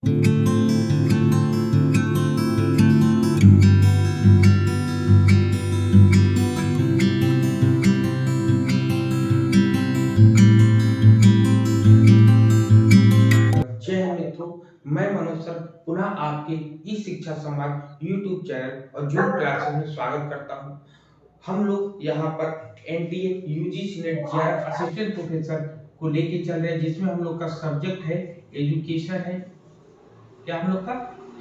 जय हिंद मित्रों, मैं मनोज सर पुनः आपके ई शिक्षा संवाद यूट्यूब चैनल और जूम क्लासेस में स्वागत करता हूं। हम लोग यहाँ पर NTA UGC net JRF assistant professor को लेके चल रहे हैं, जिसमें हम लोग का सब्जेक्ट है एजुकेशन है। क्या हम लोग का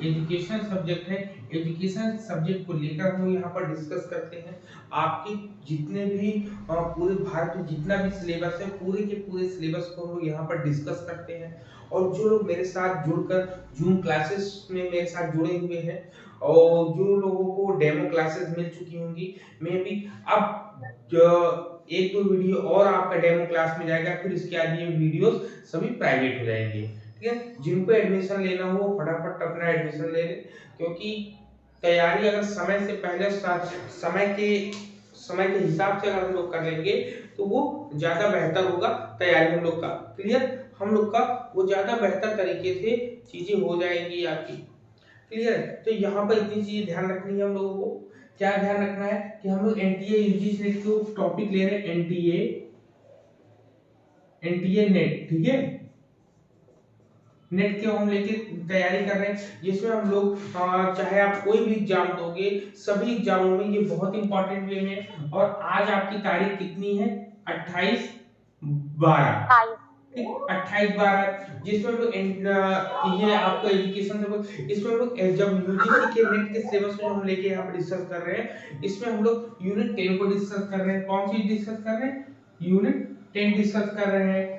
एजुकेशन सब्जेक्ट है। एजुकेशन सब्जेक्ट को लेकर हम यहाँ पर डिस्कस करते हैं। आपके जितने भी पूरे भारत में जितना भी सिलेबस है, पूरे के पूरे सिलेबस को हम लोग यहाँ पर डिस्कस करते हैं। और जो लोग मेरे साथ जुड़कर जूम क्लासेस में मेरे साथ जुड़े हुए हैं और जो लोगों को डेमो क्लासेस मिल चुकी होंगी, मैं भी अब एक दो वीडियो और आपका डेमो क्लास में जाएगा, फिर इसके आगे ये वीडियोस सभी प्राइवेट हो जाएंगे। ठीक है, जिनको एडमिशन लेना हो फटाफट अपना एडमिशन ले लें, क्योंकि तैयारी अगर समय से पहले समय के हिसाब से अगर हम लोग कर लेंगे तो वो ज्यादा बेहतर होगा। तैयारी हम लोग का क्लियर, हम लोग का वो ज्यादा बेहतर तरीके से चीजें हो जाएंगी आपकी। क्लियर है, तो यहाँ पर इतनी चीजें ध्यान रखनी है हम लोगों को। क्या ध्यान रखना है कि हम लोग एनटीए यूजीसी नेट को टॉपिक ले रहे हैं, एनटीए नेट। ठीक है, नेट के हम लेके तैयारी कर रहे हैं, जिसमें हम लोग चाहे आप कोई भी एग्जाम दोगे, सभी एग्जामों में ये बहुत इंपॉर्टेंट वे में। और आज आपकी तारीख कितनी है? 28/12। ठीक, 28/12, जिसमें हम लोग ये आपको एजुकेशन इसमें हम लोग जब यूजीसी के नेट के सिलेबस को हम लेके यहाँ पर डिस्कस कर रहे हैं, इसमें हम लोग यूनिट 10 को डिस्कस कर रहे हैं। कौन सी डिस्कस कर रहे हैं? यूनिट 10 डिस्कस कर रहे हैं।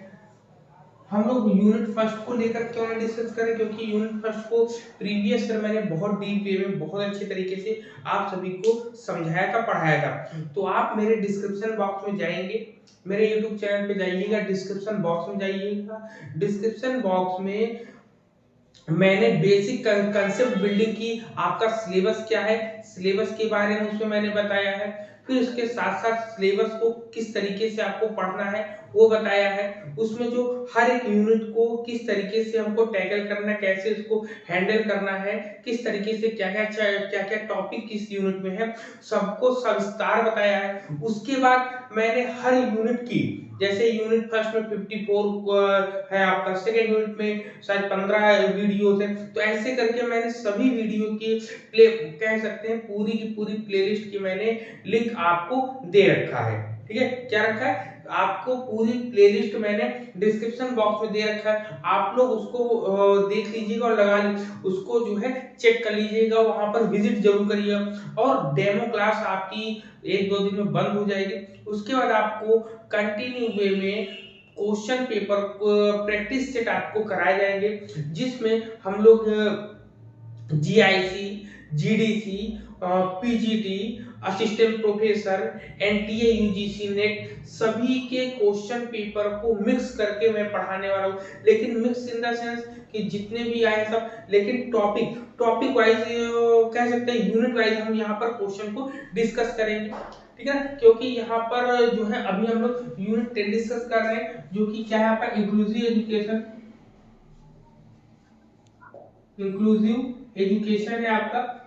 हम लोग यूनिट फर्स्ट को लेकर क्यों ना डिस्कस करें, क्योंकि यूनिट फर्स्ट को प्रीवियस ईयर मैंने बहुत डीप वे में बहुत अच्छे तरीके से आप सभी को समझाया था, पढ़ाया था। तो आप मेरे डिस्क्रिप्शन बॉक्स में जाएंगे, मेरे यूट्यूब चैनल पे जाइएगा, डिस्क्रिप्शन बॉक्स में जाइएगा। डिस्क्रिप्शन बॉक्स में मैंने बेसिक कंसेप्ट बिल्डिंग की, आपका सिलेबस क्या है, सिलेबस के बारे में उसमें मैंने बताया है। फिर उसके साथ साथ सिलेबस को किस तरीके से आपको पढ़ना है वो बताया है। उसमें जो हर एक यूनिट को किस तरीके से हमको टैकल करना है, कैसे उसको हैंडल करना है, किस तरीके से क्या क्या टॉपिक किस यूनिट में है, सबको सविस्तार बताया है। उसके बाद मैंने हर यूनिट की, जैसे यूनिट फर्स्ट में 54 है आपका, सेकेंड यूनिट में शायद 15 वीडियोस है, तो ऐसे करके मैंने सभी वीडियो की प्ले कह सकते हैं पूरी की पूरी प्लेलिस्ट की मैंने लिंक आपको दे रखा है। ठीक है, क्या रखा है? आपको पूरी प्लेलिस्ट मैंने डिस्क्रिप्शन बॉक्स में दे रखा है। आप लोग उसको देख लीजिएगा और लगा उसको जो है चेक कर लीजिएगा, वहां पर विजिट जरूर करिएगा। और डेमो क्लास आपकी एक दो दिन में बंद हो जाएगी। उसके बाद आपको कंटिन्यू वे में क्वेश्चन पेपर प्रैक्टिस सेट आपको कराए जाएंगे, जिसमें हम लोग GIC, GDC, PGT, assistant professor, NTA UGC net सभी के क्वेश्चन पेपर को मिक्स करके मैं पढ़ाने वाला हूँ। लेकिन मिक्स इन द सेंस कि जितने भी आए सब, लेकिन टॉपिक टॉपिक वाइज कह सकते हैं, यूनिट वाइज हम यहाँ पर क्वेश्चन को डिस्कस करेंगे। ठीक है, क्योंकि यहाँ पर जो है अभी हम लोग यूनिट 10 डिस्कस कर रहे हैं, जो कि क्या है आपका इंक्लूसिव एजुकेशन। इंक्लूसिव एजुकेशन है आपका।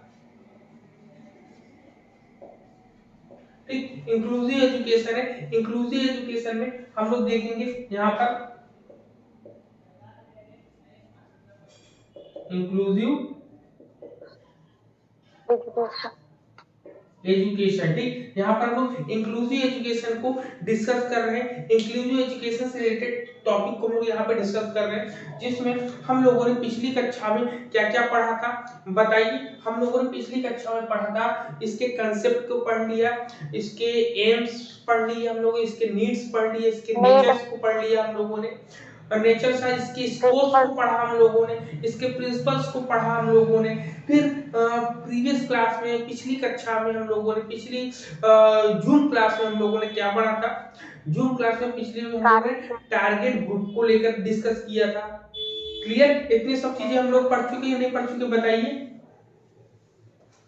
ठीक, इंक्लूसिव एजुकेशन है। इंक्लूसिव एजुकेशन में हम लोग देखेंगे यहाँ पर इंक्लूसिव एजुकेशन। ठीक, यहाँ पर हम लोग इंक्लूसिव एजुकेशन को डिस्कस कर रहे हैं। इंक्लूसिव एजुकेशन से रिलेटेड टॉपिक को हम लोग यहाँ पे डिस्कस कर रहे हैं, जिसमें हम लोगों ने पिछली कक्षा में क्या क्या पढ़ा था बताइए। हम लोगों ने पिछली कक्षा में पढ़ा था, इसके कंसेप्ट को पढ़ लिया, इसके एम्स पढ़ लिए हम लोग, इसके नीड्स पढ़ लिए, इसके नेचर्स को पढ़ लिया हम लोगों ने, और नेचर साइंस इसके स्कोप्स को पढ़ा हम लोगों ने, इसके प्रिंसिपल्स को पढ़ा हम लोगों ने। फिर प्रीवियस क्लास में, पिछली कक्षा में हम लोगों ने, पिछली जूम क्लास में हम लोगों ने क्या पढ़ा था? जूम क्लास में पिछले में हम लोगों ने टारगेट ग्रुप को लेकर डिस्कस किया था। क्लियर, इतनी सब चीजें हम लोग पढ़ चुके हैं नहीं पढ़ चुके बताइए?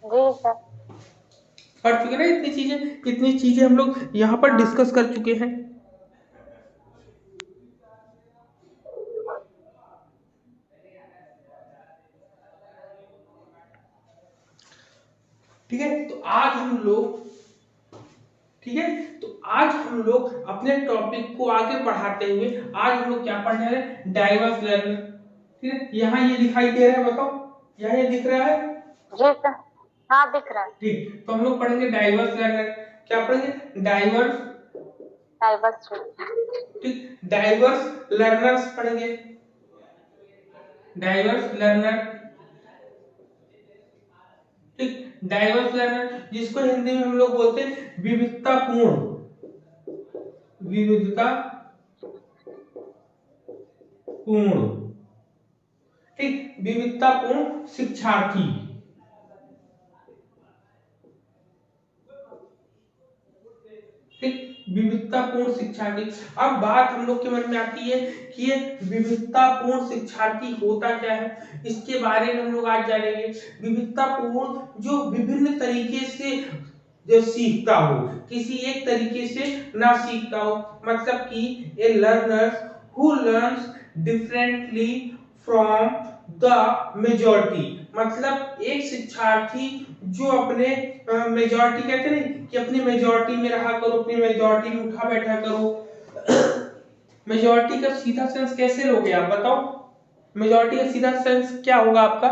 जी सर, पढ़ चुके ना इतनी चीजें हम लोग यहाँ पर डिस्कस कर चुके हैं। ठीक है। तो आज हम लोग, ठीक है, तो आज हम लोग अपने टॉपिक को आगे बढ़ाते हुए आज हम लोग क्या पढ़ने रहे हैं, डाइवर्स लर्नर। ठीक है, यहाँ ये दिखाई दे रहा है, बताओ यहाँ ये दिख रहा है जी सर, हाँ दिख रहा है। ठीक, तो हम लोग पढ़ेंगे डाइवर्स लर्नर। क्या पढ़ेंगे, डाइवर्स, डाइवर्स, ठीक, डाइवर्स लर्नर्स पढ़ेंगे, डाइवर्स लर्नर, ठीक, डाइवर्स लर्नर जिसको हिंदी में हम लोग बोलते हैं विविधतापूर्ण, विविधता पूर्ण, ठीक, विविधतापूर्ण शिक्षार्थी, ठीक, विविधतापूर्ण शिक्षार्थी। अब बात हम लोग के मन में आती है कि ये विविधतापूर्ण शिक्षार्थी होता क्या है, इसके बारे में हम लोग आज जानेंगे। विविधतापूर्ण जो विभिन्न तरीके से जो सीखता हो, किसी एक तरीके से ना सीखता हो, मतलब कि a learners who learns differently from the majority, मतलब एक शिक्षार्थी जो अपने मेजॉरिटी कहते हैं कि अपनी मेजॉरिटी में रहा करो, अपनी मेजॉरिटी में उठा बैठा करो। मेजॉरिटी का सीधा सेंस कैसे लोगे आप बताओ, मेजॉरिटी का सीधा सेंस क्या होगा आपका,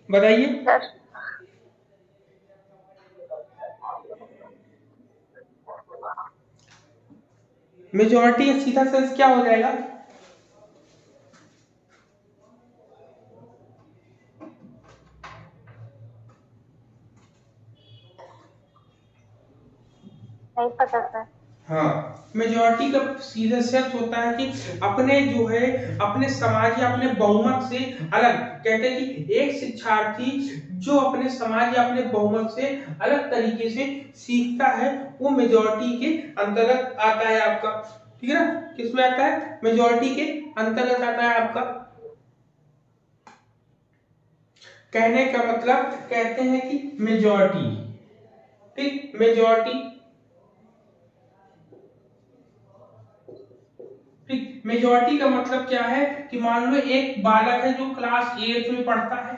बताइए। सर मेजॉरिटी का सीधा सेंस क्या हो जाएगा, नहीं पता सर। हाँ, मेजॉरिटी का सीधा सेंस होता है कि अपने जो है अपने समाज या अपने बहुमत से अलग, कहते हैं कि एक शिक्षार्थी जो अपने समाज या अपने बहुमत से अलग तरीके से सीखता है वो मेजॉरिटी के अंतर्गत आता है आपका, ठीक है ना, किसमें आता है, मेजॉरिटी के अंतर्गत आता है आपका। कहने का मतलब कहते हैं कि मेजॉरिटी, ठीक, मेजॉरिटी, ठीक, मेजॉरिटी का मतलब क्या है कि मान लो एक बालक है जो क्लास 8 में पढ़ता है,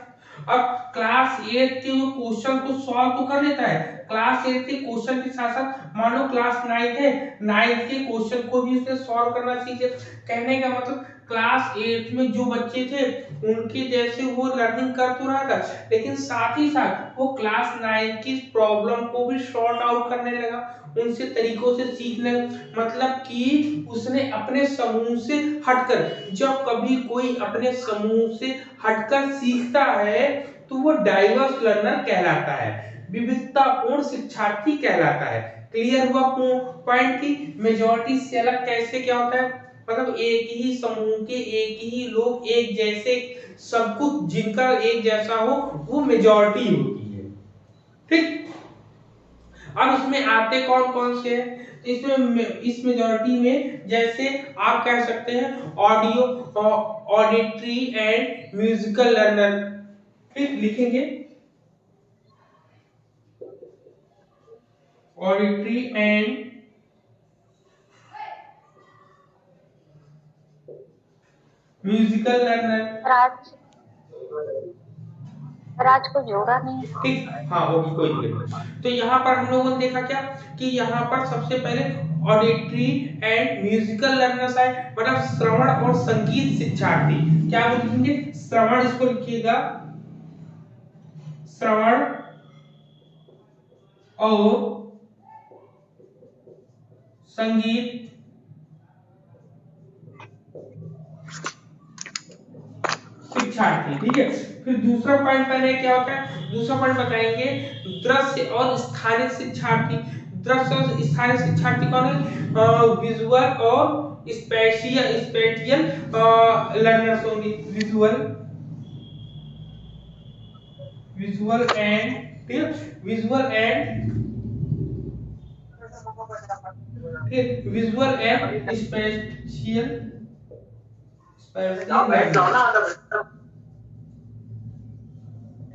अब क्लास 8 के वो क्वेश्चन को सॉल्व तो कर लेता है, क्लास 8 के क्वेश्चन के साथ साथ मान लो क्लास 9 है, 9 के क्वेश्चन को भी उसने सॉल्व करना सीखे। कहने का मतलब क्लास 8 में जो बच्चे थे उनके जैसे वो लर्निंग कर तो रहा था, लेकिन साथ ही साथ वो क्लास 9 की प्रॉब्लम को भी सॉर्ट आउट करने लगा, उनसे तरीकों से सीखने, मतलब कि उसने अपने समूह से हटकर, जब कभी कोई अपने समूह से हटकर सीखता है तो वो डाइवर्स लर्नर कहलाता है, विविधतापूर्ण शिक्षार्थी कहलाता है। क्लियर हुआ पॉइंट की मेजॉरिटी से अलग कैसे क्या होता है, मतलब एक ही समूह के एक ही लोग एक जैसे सब कुछ जिनका एक जैसा हो वो मेजॉरिटी होती है, ठीक। अब इसमें आते कौन कौन से हैं, इसमें इस मेजॉरिटी में जैसे आप कह सकते हैं audio, auditory and musical learner, ठीक, लिखेंगे ऑडिटरी एंड म्यूजिकल लर्नर, राज, राज को जोड़ा नहीं। ठीक, हाँ होगी कोई दिक्कत नहीं। तो यहाँ पर हम लोगों ने देखा क्या कि यहाँ पर सबसे पहले ऑडिटरी एंड म्यूजिकल लर्नर्स आए, मतलब श्रवण और संगीत शिक्षार्थी, क्या बोलेंगे, श्रवण, इसको लिखिएगा श्रवण और संगीत शिक्षार्थी, ठीक है। फिर दूसरा पॉइंट पहले क्या होता है, दूसरा पॉइंट बताएंगे दृश्य और स्थानिक शिक्षार्थी, दृश्य और स्थानिक शिक्षार्थी कौन है, विजुअल और स्पेशियल स्पेटियल लर्नर्स होंगे, विजुअल, विजुअल एंड, ठीक है, विजुअल एंड, ठीक, विजुअल एंड स्पेशियल,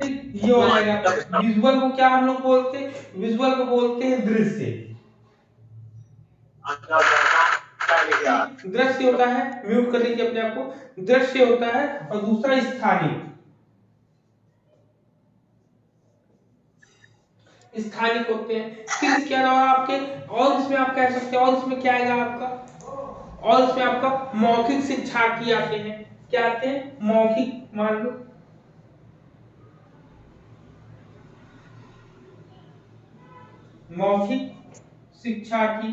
ठीक, ये हो जाएगा। विजुअल को क्या हम लोग बोलते हैं, विजुअल को बोलते हैं दृश्य, दृश्य होता है, म्यूट कर लीजिए अपने आप को, दृश्य होता है, और दूसरा स्थानिक, स्थानिक होते हैं। फिर इसके अलावा आपके और इसमें आप कह सकते हैं और इसमें क्या आएगा आपका, और इसमें आपका मौखिक शिक्षार्थी आते हैं। क्या आते हैं? मौखिक, मान लो मौखिक शिक्षार्थी,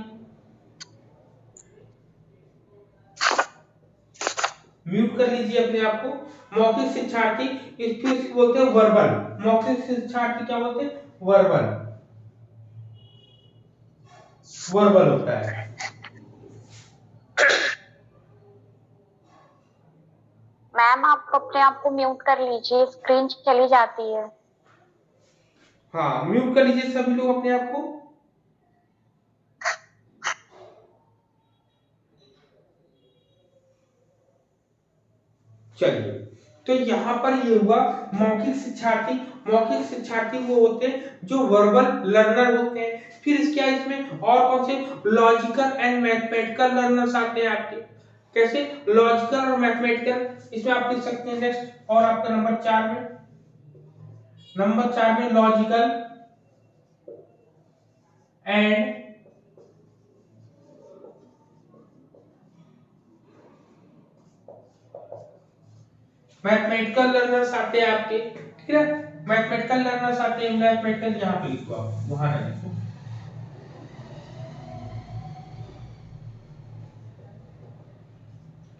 म्यूट कर लीजिए अपने आप को। मौखिक शिक्षार्थी, इसको बोलते हैं वर्बल। मौखिक शिक्षार्थी क्या बोलते हैं? वर्बल, वर्बल होता है। मैम आप अपने आप को म्यूट कर लीजिए, स्क्रीन चली जाती है। हाँ, म्यूट कर लीजिए सभी लोग अपने आप को। चलिए, तो यहाँ पर ये हुआ मौखिक शिक्षार्थी। मौखिक शिक्षार्थी वो होते हैं जो वर्बल लर्नर होते हैं। फिर इसके इसमें और कौन से? लॉजिकल एंड मैथमेटिकल लर्नर्स आते हैं आपके। कैसे? लॉजिकल और मैथमेटिकल, इसमें आप लिख सकते हैं नेक्स्ट। और आपका नंबर 4 में, लॉजिकल एंड मैथमेटिकल लर्नर्स आते हैं आपके। ठीक है, मैथमेटिकल लर्नर्स आते हैं। मैथमेटिकल यहाँ पे लिखो आप, वहां ना लिखो।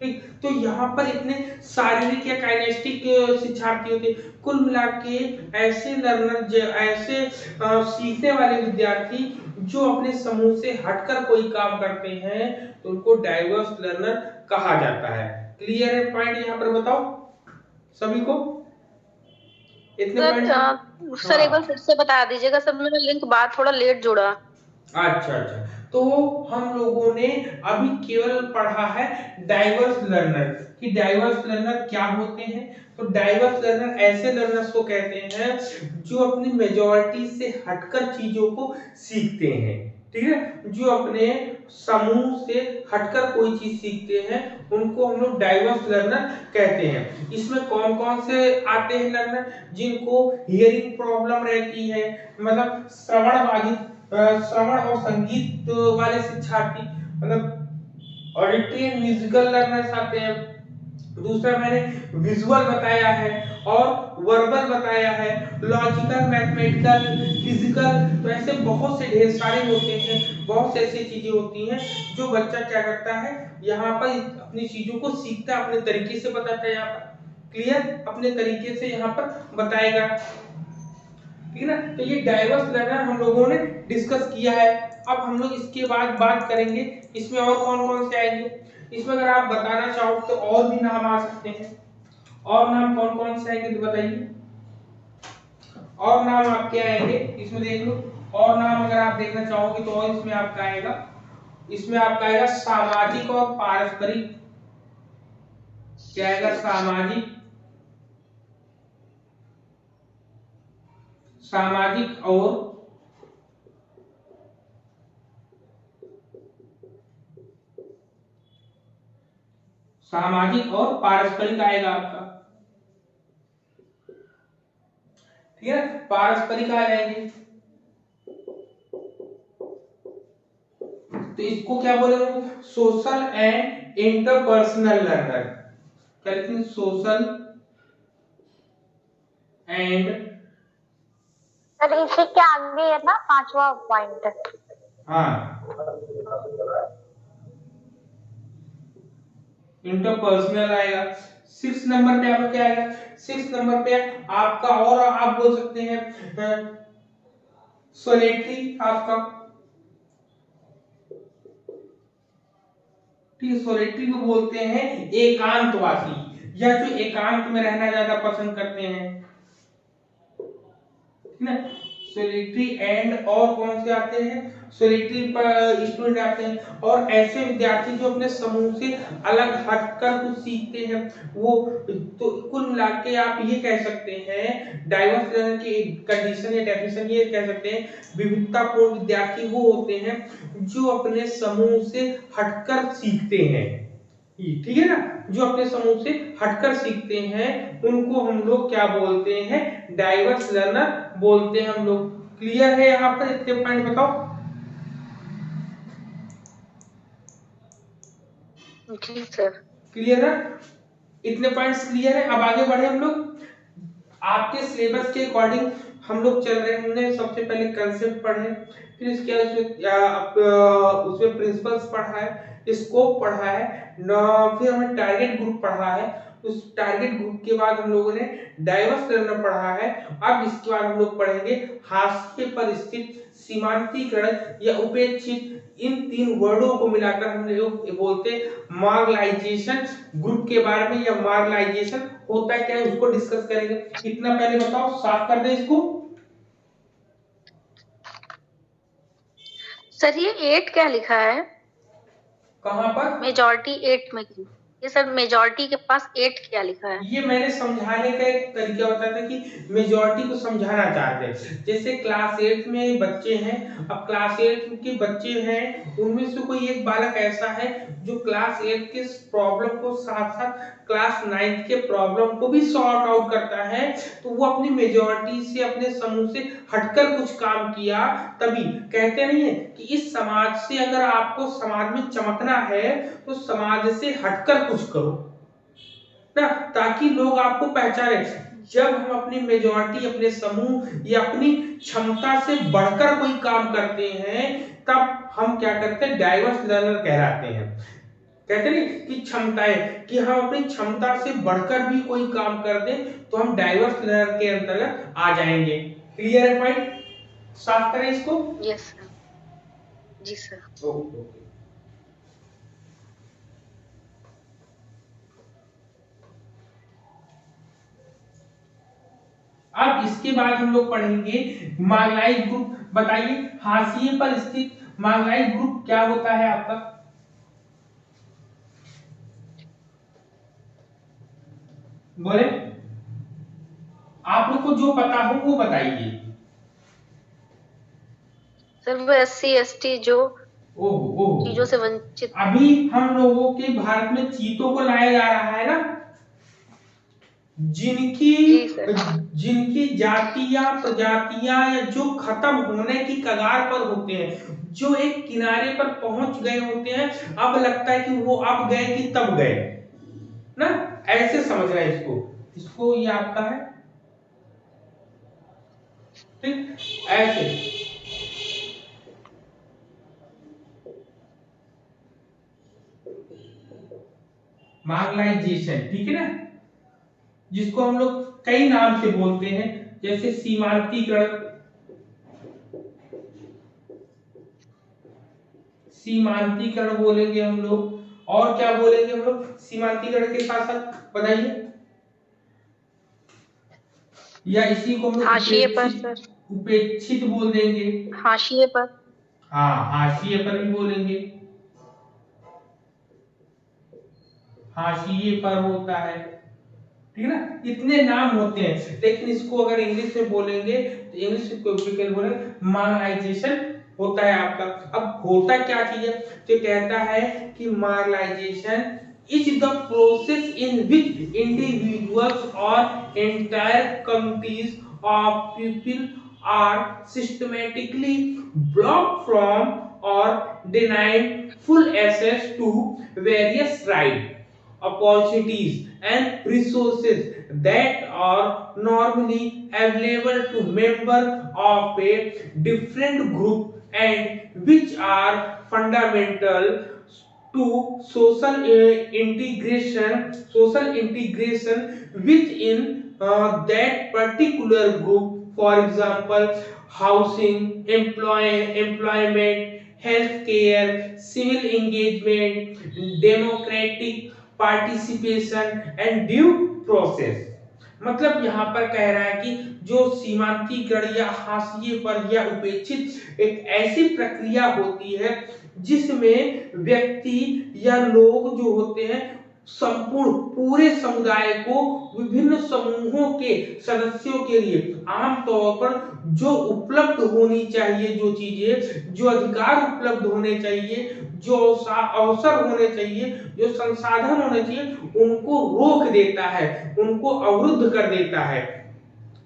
ठीक, तो यहाँ पर इतने शारीरिक या काइनेस्टिक शिक्षार्थी होते हैं। कुल मिला के ऐसे लर्नर, ऐसे सीखने वाले विद्यार्थी जो अपने समूह से हटकर कोई काम करते हैं, तो उनको डाइवर्स लर्नर कहा जाता है। क्लियर है पॉइंट यहाँ पर? बताओ सभी को इतने पॉइंट। सर एक बार फिर से बता दीजिएगा सर, मैंने लिंक बात थोड़ा लेट जुड़ा। अच्छा अच्छा, तो हम लोगों ने अभी केवल पढ़ा है डाइवर्स लर्नर कि डाइवर्स लर्नर क्या होते हैं। तो डाइवर्स लर्नर ऐसे लर्नर्स को कहते हैं जो अपनी मेजॉरिटी से हटकर चीजों को सीखते हैं। ठीक है, जो अपने समूह से हटकर कोई चीज सीखते हैं, उनको हम लोग डाइवर्स लर्नर कहते हैं। इसमें कौन कौन से आते हैं लर्नर? जिनको हियरिंग प्रॉब्लम रहती है, मतलब श्रवण बाधित, श्रवण और संगीत वाले शिक्षार्थी, मतलब ऑडिटरी एंड म्यूजिकल लर्नर्स आते हैं। दूसरा मैंने विजुअल बताया है और वर्बल बताया है, लॉजिकल, मैथमेटिकल, फिजिकल। तो ऐसे बहुत से ढेर सारे होते हैं, बहुत से ऐसी चीजें होती हैं जो बच्चा क्या करता है, यहाँ पर अपनी चीजों को सीखता है, अपने तरीके से बताता है। यहाँ पर क्लियर, अपने तरीके से यहाँ पर बताएगा। ठीक है ना, तो ये डाइवर्स लर्नर हम लोगों ने डिस्कस किया है। अब हम लोग इसके बाद बात करेंगे इसमें और कौन कौन से आएंगे। इसमें अगर आप बताना चाहो तो और भी नाम आ सकते हैं। और नाम कौन कौन से आएंगे तो बताइए। और नाम आपके आएंगे, इसमें देख लो। और नाम अगर आप देखना चाहोगे तो और इसमें आपका आएगा, इसमें आपका आएगा सामाजिक और पारस्परिक। क्या आएगा? सामाजिक, सामाजिक और सामाजिक और पारस्परिक आएगा आपका। ठीक है, पारस्परिक आ जाएंगे। तो इसको क्या बोलेंगे? Social and interpersonal learner. क्या लिखेंगे? सोशल एंड, सर इसी के आगे है ना 5वां पॉइंट। हाँ, इंटरपर्सनल आएगा। 6 नंबर पे आपका क्या आएगा? 6 नंबर पे आपका, और आप बोल सकते हैं सोलेटरी आपका। सोलेटरी को बोलते हैं एकांतवासी, या जो एकांत में रहना ज्यादा पसंद करते हैं। ठीक है, सोलिटरी एंड और कौन से आते हैं? सोलिटरी स्टूडेंट आते हैं, और ऐसे विद्यार्थी जो अपने समूह से अलग हटकर कुछ सीखते हैं, वो। तो कुल मिला के आप ये कह सकते हैं डाइवर्स लर्नर की कंडीशन या डेफिनेशन ये कह सकते हैं, विविधतापूर्ण विद्यार्थी वो होते हैं जो अपने समूह से हटकर सीखते हैं। ठीक है ना, जो अपने समूह से हटकर सीखते हैं उनको हम लोग क्या बोलते हैं? डाइवर्स लर्नर बोलते हैं हम लोग। क्लियर है यहाँ पर? इतने पॉइंट बताओ। जी सर। क्लियर है? इतने पॉइंट्स क्लियर है। अब आगे बढ़े हम लोग। आपके सिलेबस के अकॉर्डिंग हम लोग चल रहे हैं। हमने सबसे पहले कंसेप्ट पढ़े, फिर इसके बाद उसमें प्रिंसिपल्स पढ़ा है, स्कोप पढ़ा है, फिर हमने टारगेट ग्रुप पढ़ा है। उस टारगेट ग्रुप के बाद हम लोगों ने डाइवर्स लर्नर पढ़ा है। अब इसके बाद हम लोग पढ़ेंगे हाशिए पर स्थित, सीमांतीकरण या उपेक्षित। इन तीन वर्डों को मिलाकर हम लोग बोलते मार्गलाइजेशन ग्रुप के बारे में, या मार्गलाइजेशन होता क्या है उसको डिस्कस करेंगे। इतना पहले बताओ, साफ कर दे इसको। सर ये 8 क्या लिखा है? कहां पर? मेजॉरिटी 8 में क्यों? ये सर मेजॉरिटी के पास 8 क्या लिखा है? ये मैंने समझाने का एक तरीका बताया था कि मेजॉरिटी को समझाना चाहते हैं। जैसे क्लास 8 में बच्चे हैं, अब क्लास 8 के बच्चे हैं, उनमें से कोई एक बालक ऐसा है जो क्लास 8 के प्रॉब्लम को साथ साथ क्लास 9 के प्रॉब्लम को भी सॉर्ट आउट करता है, तो वो अपनी मेजॉरिटी से, अपने समूह से हटकर कुछ काम किया। तभी कहते नहीं है कि इस समाज से अगर आपको समाज में चमकना है तो समाज से हटकर कुछ करो ना, ताकि लोग आपको पहचाने। जब हम अपनी मेजॉरिटी, अपने समूह या अपनी क्षमता से बढ़कर कोई काम करते हैं, तब हम क्या करते हैं? डाइवर्स लर्नर कहलाते हैं। कहते नहीं कि क्षमताएं, कि हम अपनी क्षमता से बढ़कर भी कोई काम कर दें तो हम डाइवर्स लर्नर के अंतर्गत आ जाएंगे। क्लियर है पॉइंट? साफ करें इसको। Yes sir. जी सर। ओके। अब इसके बाद हम लोग पढ़ेंगे मार्गलाइज ग्रुप। बताइए, हाशिए पर स्थित मार्गलाइज ग्रुप क्या होता है आपका? बोले, आप लोग को जो पता हो वो बताइए। सर वो SC ST जो ओहो ओहो, चीजों से वंचित। अभी हम लोगों के भारत में चीतों को लाया जा रहा है ना, जिनकी जी सर। जिनकी जातियां, प्रजातियां या जो खत्म होने की कगार पर होते हैं, जो एक किनारे पर पहुंच गए होते हैं, अब लगता है कि वो अब गए कि तब गए ना, ऐसे समझना है इसको। इसको ये आपका है, ठीक, ऐसे। मार्गलाइजेशन, ठीक है ना, जिसको हम लोग कई नाम से बोलते हैं, जैसे सीमांतीकरण, सीमांतीकरण बोलेंगे हम लोग। और क्या बोलेंगे हम लोग सीमांतीकरण के साथ साथ? बताइए। या इसी को हम लोग हाशिए पर उपेक्षित, सर। उपेक्षित बोल देंगे। हाशिए पर। हाँ, हाशिए पर भी बोलेंगे, हाशिए पर होता है, ठीक है ना। इतने नाम होते हैं, लेकिन इसको अगर इंग्लिश में बोलेंगे तो इंग्लिश में बोलेंगे मार्गलाइजेशन होता है आपका। अब होता क्या चीज है? तो कहता है कि marginalisation is the process in which individuals और entire communities of people are systematically blocked from और denied full access to various rights, opportunities and resources that are normally available to members of a different group and which are fundamental to social integration within that particular group. For example, housing, employment, healthcare, civil engagement, democratic participation and due process। मतलब यहाँ पर कह रहा है कि जो सीमांतीकरण या हाशिए पर या उपेक्षित एक ऐसी प्रक्रिया होती है जिसमें व्यक्ति या लोग जो होते हैं, संपूर्ण पूरे समुदाय को विभिन्न समूहों के सदस्यों के लिए आमतौर पर जो उपलब्ध होनी चाहिए, जो चीजें, जो अधिकार उपलब्ध होने चाहिए, जो अवसर होने चाहिए, जो संसाधन होने चाहिए, उनको रोक देता है, उनको अवरुद्ध कर देता है।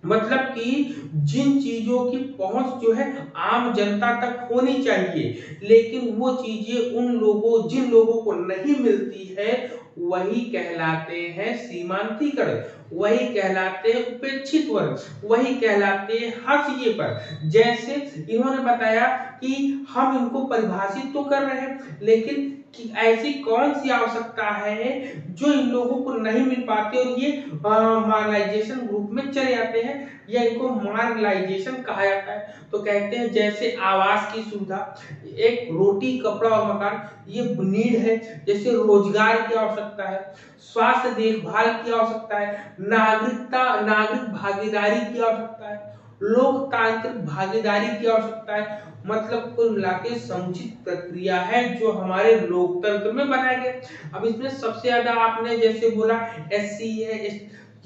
मतलब कि जिन चीजों की पहुंच जो है आम जनता तक होनी चाहिए, लेकिन वो चीजें उन लोगों जिन लोगों को नहीं मिलती है, वही कहलाते हैं सीमांतीकरण, वही कहलाते हैं उपेक्षित वर्ग, वही कहलाते हैं हाशिए पर। जैसे इन्होंने बताया कि हम इनको परिभाषित तो कर रहे हैं, लेकिन कि ऐसी कौन सी आवश्यकता है जो इन लोगों को नहीं मिल पाती और ये मार्जिनाइजेशन ग्रुप में चले जाते हैं, या इनको मार्जिनाइजेशन कहा जाता है। तो कहते हैं जैसे आवास की सुविधा, एक रोटी कपड़ा और मकान, ये नीड है। जैसे रोजगार की आवश्यकता है, स्वास्थ्य देखभाल की आवश्यकता है, नागरिक भागीदारी की आवश्यकता है, लोकतांत्रिक भागीदारी की आवश्यकता है। मतलब कुल मिला के समुचित प्रक्रिया है जो हमारे लोकतंत्र में बनाया गया। अब इसमें सबसे ज्यादा आपने जैसे बोला एससी है,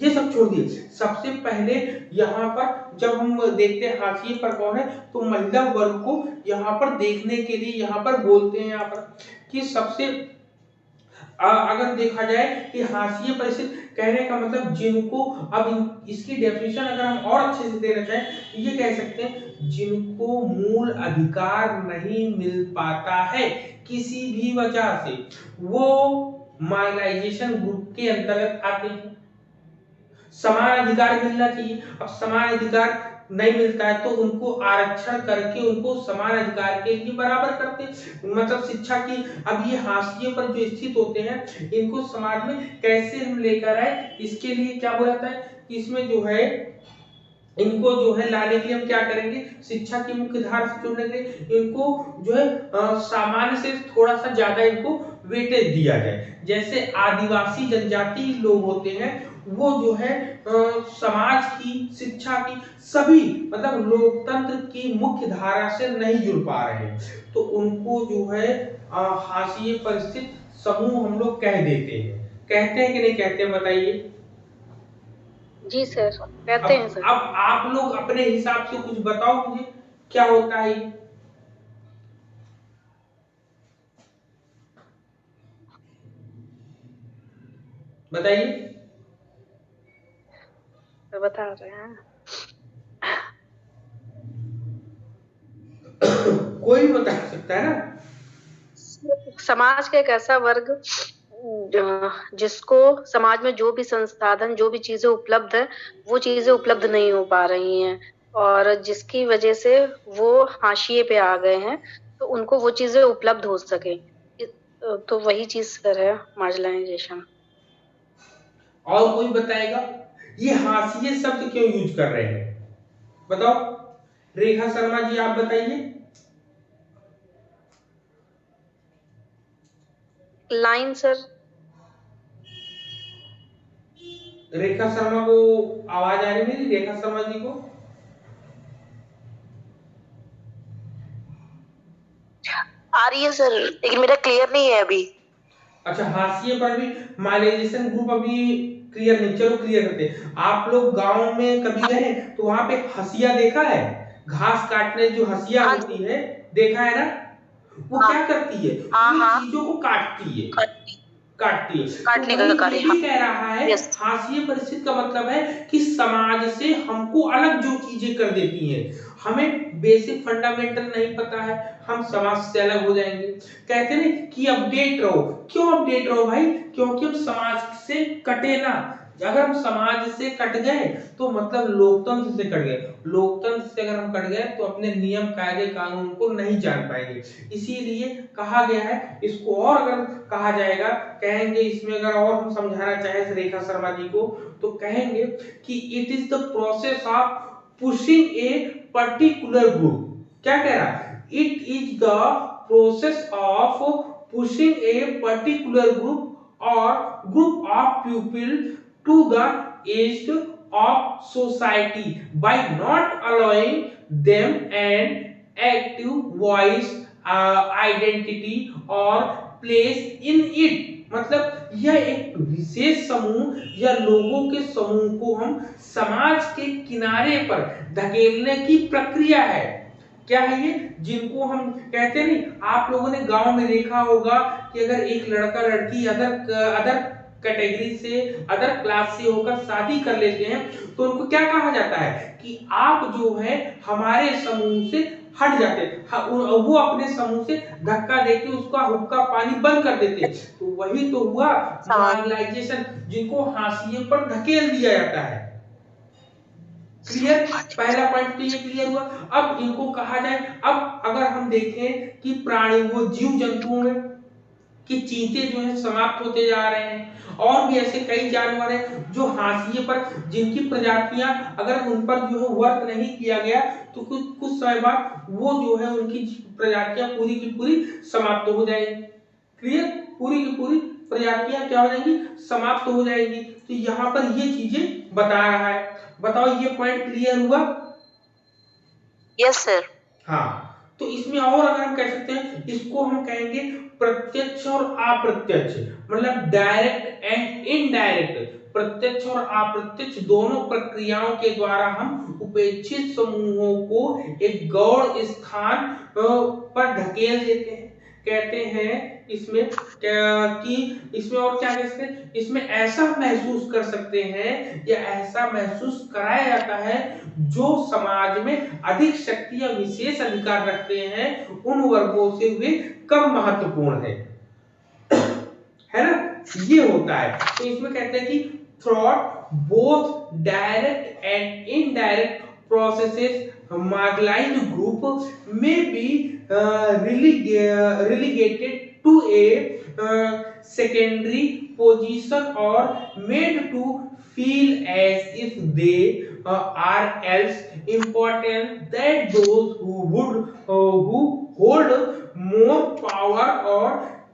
ये सब छोड़ दिए। सबसे पहले यहाँ पर जब हम देखते हैं हाशिए पर कौन है, तो महिला वर्ग को यहाँ पर देखने के लिए यहाँ पर बोलते हैं यहाँ पर कि सबसे अगर देखा जाए कि हाशिए पर स्थित, कहने का मतलब जिनको, अब इसकी डेफिनेशन अगर हम और अच्छे से देना चाहें तो ये कह सकते हैं जिनको मूल अधिकार नहीं मिल पाता है किसी भी वजह से, वो मार्जिनाइजेशन ग्रुप के अंतर्गत आते हैं। समान अधिकार मिलना चाहिए, अब समान अधिकार नहीं मिलता है तो उनको आरक्षण करके उनको समान अधिकार के लिए बराबर करते, मतलब शिक्षा की। अब ये हाशिए पर जो स्थित होते हैं, इनको समाज में कैसे हम लेकर आए, इसके लिए क्या हो जाता है कि इसमें जो है इनको जो है लाने के लिए हम क्या करेंगे, शिक्षा की मुख्य धारा से जोड़ने के लिए इनको जो है सामान्य से थोड़ा सा ज्यादा इनको वेटेज दिया जाए। जैसे आदिवासी जनजाति लोग होते हैं, वो जो है समाज की, शिक्षा की, सभी मतलब लोकतंत्र की मुख्य धारा से नहीं जुड़ पा रहे हैं, तो उनको जो है हाशिए पर स्थित समूह हम लोग कह देते हैं। कहते हैं कि नहीं कहते हैं, बताइए। जी सर, कहते हैं सर। अब आप लोग अपने हिसाब से कुछ बताओ मुझे, क्या होता है ये? बताइए। तो बता रहे हैं। कोई भी बता सकता है ना। समाज का एक ऐसा वर्ग जिसको समाज में जो भी संसाधन, जो भी चीजें उपलब्ध है, वो चीजें उपलब्ध नहीं हो पा रही हैं, और जिसकी वजह से वो हाशिए पे आ गए हैं, तो उनको वो चीजें उपलब्ध हो सके। तो वही चीज सर है मार्जिनाइजेशन। और कोई बताएगा ये हाशिए शब्द क्यों यूज कर रहे हैं, बताओ। रेखा शर्मा जी आप बताइए। Line sir. रेखा शर्मा को आवाज आ रही मेरी, रेखा शर्मा जी को? आ रही है सर, लेकिन मेरा क्लियर नहीं है अभी। अच्छा, हाशिए पर भी माइलाइजेशन ग्रुप अभी क्लियर नहीं, चलो क्लियर करते हैं। आप लोग गांव में कभी गए तो वहां पे हसिया देखा है, घास काटने जो हसिया हाँ होती है, देखा है ना? वो हाँ क्या करती है, हाँ वो हाँ, चीजों को काटती है, काटती है। तो काटने का वही कार्य, ये हाँ। भी कह रहा है, यस। हाशिए परिस्थिति का मतलब है कि समाज से हमको अलग जो चीजें कर देती हैं, हमें बेसिक फंडामेंटल नहीं पता है, हम समाज से अलग हो जाएंगे। कहते हैं कि अपडेट रहो। क्यों अपडेट रहो भाई? क्योंकि हम समाज से कटे ना। अगर हम समाज से कट गए तो मतलब लोकतंत्र से कट गए, लोकतंत्र से अगर हम कट गए तो अपने नियम कायदे कानून को नहीं जान पाएंगे। इसीलिए कहा गया है, इसको और अगर कहा जाएगा, कहेंगे इसमें अगर और हम समझाना चाहें रेखा शर्मा जी को, तो कहेंगे कि it is the process of pushing a particular group. क्या कह रहा है? It is the process of pushing a particular group or group of people to the edge of society by not allowing them an active voice, identity or place in it। मतलब यह एक विशेष समूह या लोगों के समूह को हम समाज के किनारे पर धकेलने की प्रक्रिया है। क्या है ये? जिनको हम कहते हैं नहीं, आप लोगों ने गांव में देखा होगा कि अगर एक लड़का लड़की अदर कैटेगरी से, अदर क्लास से होकर शादी कर लेते हैं, तो उनको क्या कहा जाता है कि आप जो है हमारे समूह से हट जाते, वो अपने समूह से धक्का देके उसका हुक्का पानी बंद कर देते। तो वही तो हुआ मार्जिनाइजेशन, जिनको हाशिए पर धकेल दिया जाता है। क्लियर? पहला पॉइंट तो ये क्लियर हुआ। अब इनको कहा जाए, अब अगर हम देखें कि प्राणी वो जीव जंतुओं में कि चीते जो है समाप्त होते जा रहे हैं, और भी ऐसे कई जानवर हैं जो हाशिए पर, जिनकी प्रजातियां अगर उन पर जो है वर्क नहीं किया गया तो कुछ कुछ समय बाद वो जो है उनकी प्रजातियां पूरी की पूरी समाप्त हो जाएंगी। क्लियर? पूरी की पूरी प्रजातियां क्या हो जाएंगी? समाप्त हो जाएंगी। तो यहाँ पर ये चीजें बता रहा है। बताओ ये पॉइंट क्लियर हुआ? Yes sir. हाँ, तो इसमें और अगर हम कह सकते हैं, इसको हम कहेंगे प्रत्यक्ष और अप्रत्यक्ष, मतलब डायरेक्ट एंड इनडायरेक्ट। प्रत्यक्ष और अप्रत्यक्ष दोनों प्रक्रियाओं के द्वारा हम उपेक्षित समूहों को एक गौण स्थान पर ढकेल देते हैं। कहते हैं इसमें कि इसमें और क्या कह सकते हैं, इसमें ऐसा महसूस कर सकते हैं या ऐसा महसूस कराया जाता है जो समाज में अधिक शक्ति या विशेष अधिकार रखते हैं उन वर्गों से वे कम महत्वपूर्ण है ना? ये होता है। तो इसमें कहते हैं कि throat both direct and indirect processes marginalized group may be relegated to a secondary position or made to feel as if they are else important than those who hold more power or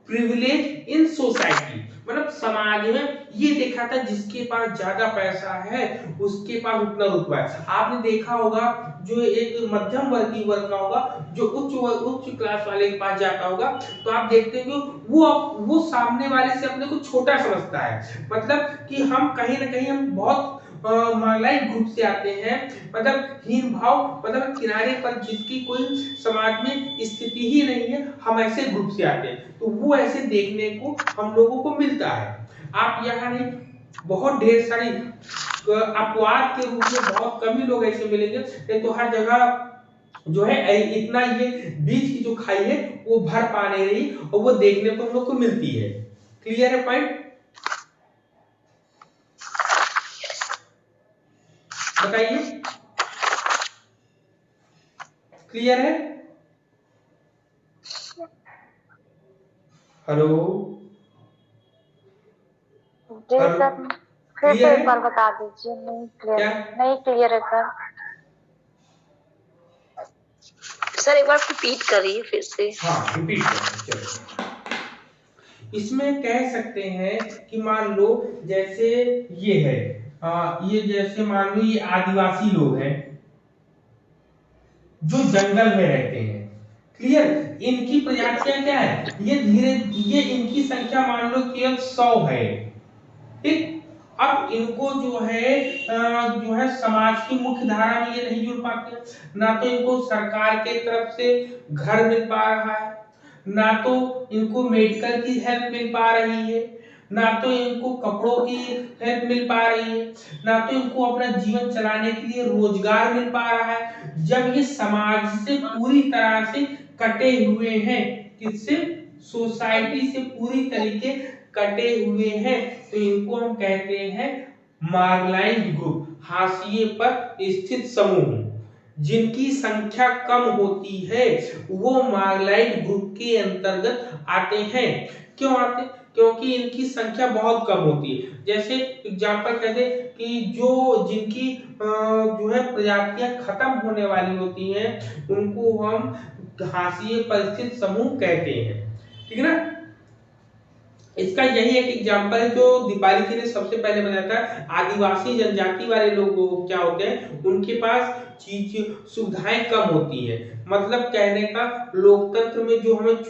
privilege in society। मतलब समाज में ये देखा था जिसके पास ज्यादा पैसा है उसके पास उतना रुतबा है। आपने देखा होगा जो एक मध्यम वर्गीय वर्ग का होगा, जो उच्च क्लास वाले के पास जाता होगा, तो आप देखते हो वो सामने वाले से अपने को छोटा समझता है। मतलब कि हम कहीं ना कहीं हम बहुत मार्जिनाइज्ड ग्रुप से आते हैं, मतलब हीन भाव, मतलब किनारे पर जिसकी कोई समाज में स्थिति ही नहीं है, हम ऐसे ग्रुप से आते हैं। तो वो ऐसे देखने को हम लोगों को मिलता है। आप यहाँ नहीं, बहुत ढेर सारी अपवाद के रूप में बहुत कम ही लोग ऐसे मिलेंगे, नहीं तो हर जगह जो है इतना ये बीच की जो खाई है वो भर पा नहीं रही, और वो देखने को हम लोग को मिलती है। क्लियर है पॉइंट? बताइए, क्लियर है? हेलो जी सर, फिर से एक बार बता दीजिए। नहीं क्लियर है सर। सर एक बार रिपीट करिए फिर से। हाँ रिपीट करिए। चलो, इसमें कह सकते हैं कि मान लो जैसे ये है, ये जैसे मान लो ये आदिवासी लोग हैं जो जंगल में रहते हैं। क्लियर? इनकी प्रजातियां क्या है, ये इनकी संख्या मान लो केवल 100 है। ठीक? अब इनको जो है समाज की मुख्य धारा में ये नहीं जुड़ पाते, ना तो इनको सरकार के तरफ से घर मिल पा रहा है, ना तो इनको मेडिकल की हेल्प मिल पा रही है, ना तो इनको कपड़ों की हेल्प मिल पा रही है, ना तो इनको अपना जीवन चलाने के लिए रोजगार मिल पा रहा है। जब ये समाज से पूरी तरह से कटे हुए हैं, किससे? सोसाइटी से पूरी तरीके कटे हुए हैं, तो इनको हम कहते हैं मार्जिनाइज्ड ग्रुप, हाशिए पर स्थित समूह। जिनकी संख्या कम होती है वो मार्जिनाइज्ड ग्रुप के अंतर्गत आते हैं। क्यों आते? क्योंकि इनकी संख्या बहुत कम होती है। जैसे एग्जांपल कहते कि जिनकी जो है प्रजातियां खत्म होने वाली होती हैं उनको हम हाशिए पर स्थित समूह कहते हैं। ठीक है ना? इसका यही एक एग्जांपल है जो दीपाली जी ने सबसे पहले बताया था। आदिवासी जनजाति वाले लोग क्या होते हैं, उनके पास चीज सुविधाएं कम होती है। मतलब कहने का, लोकतंत्र में जो हमें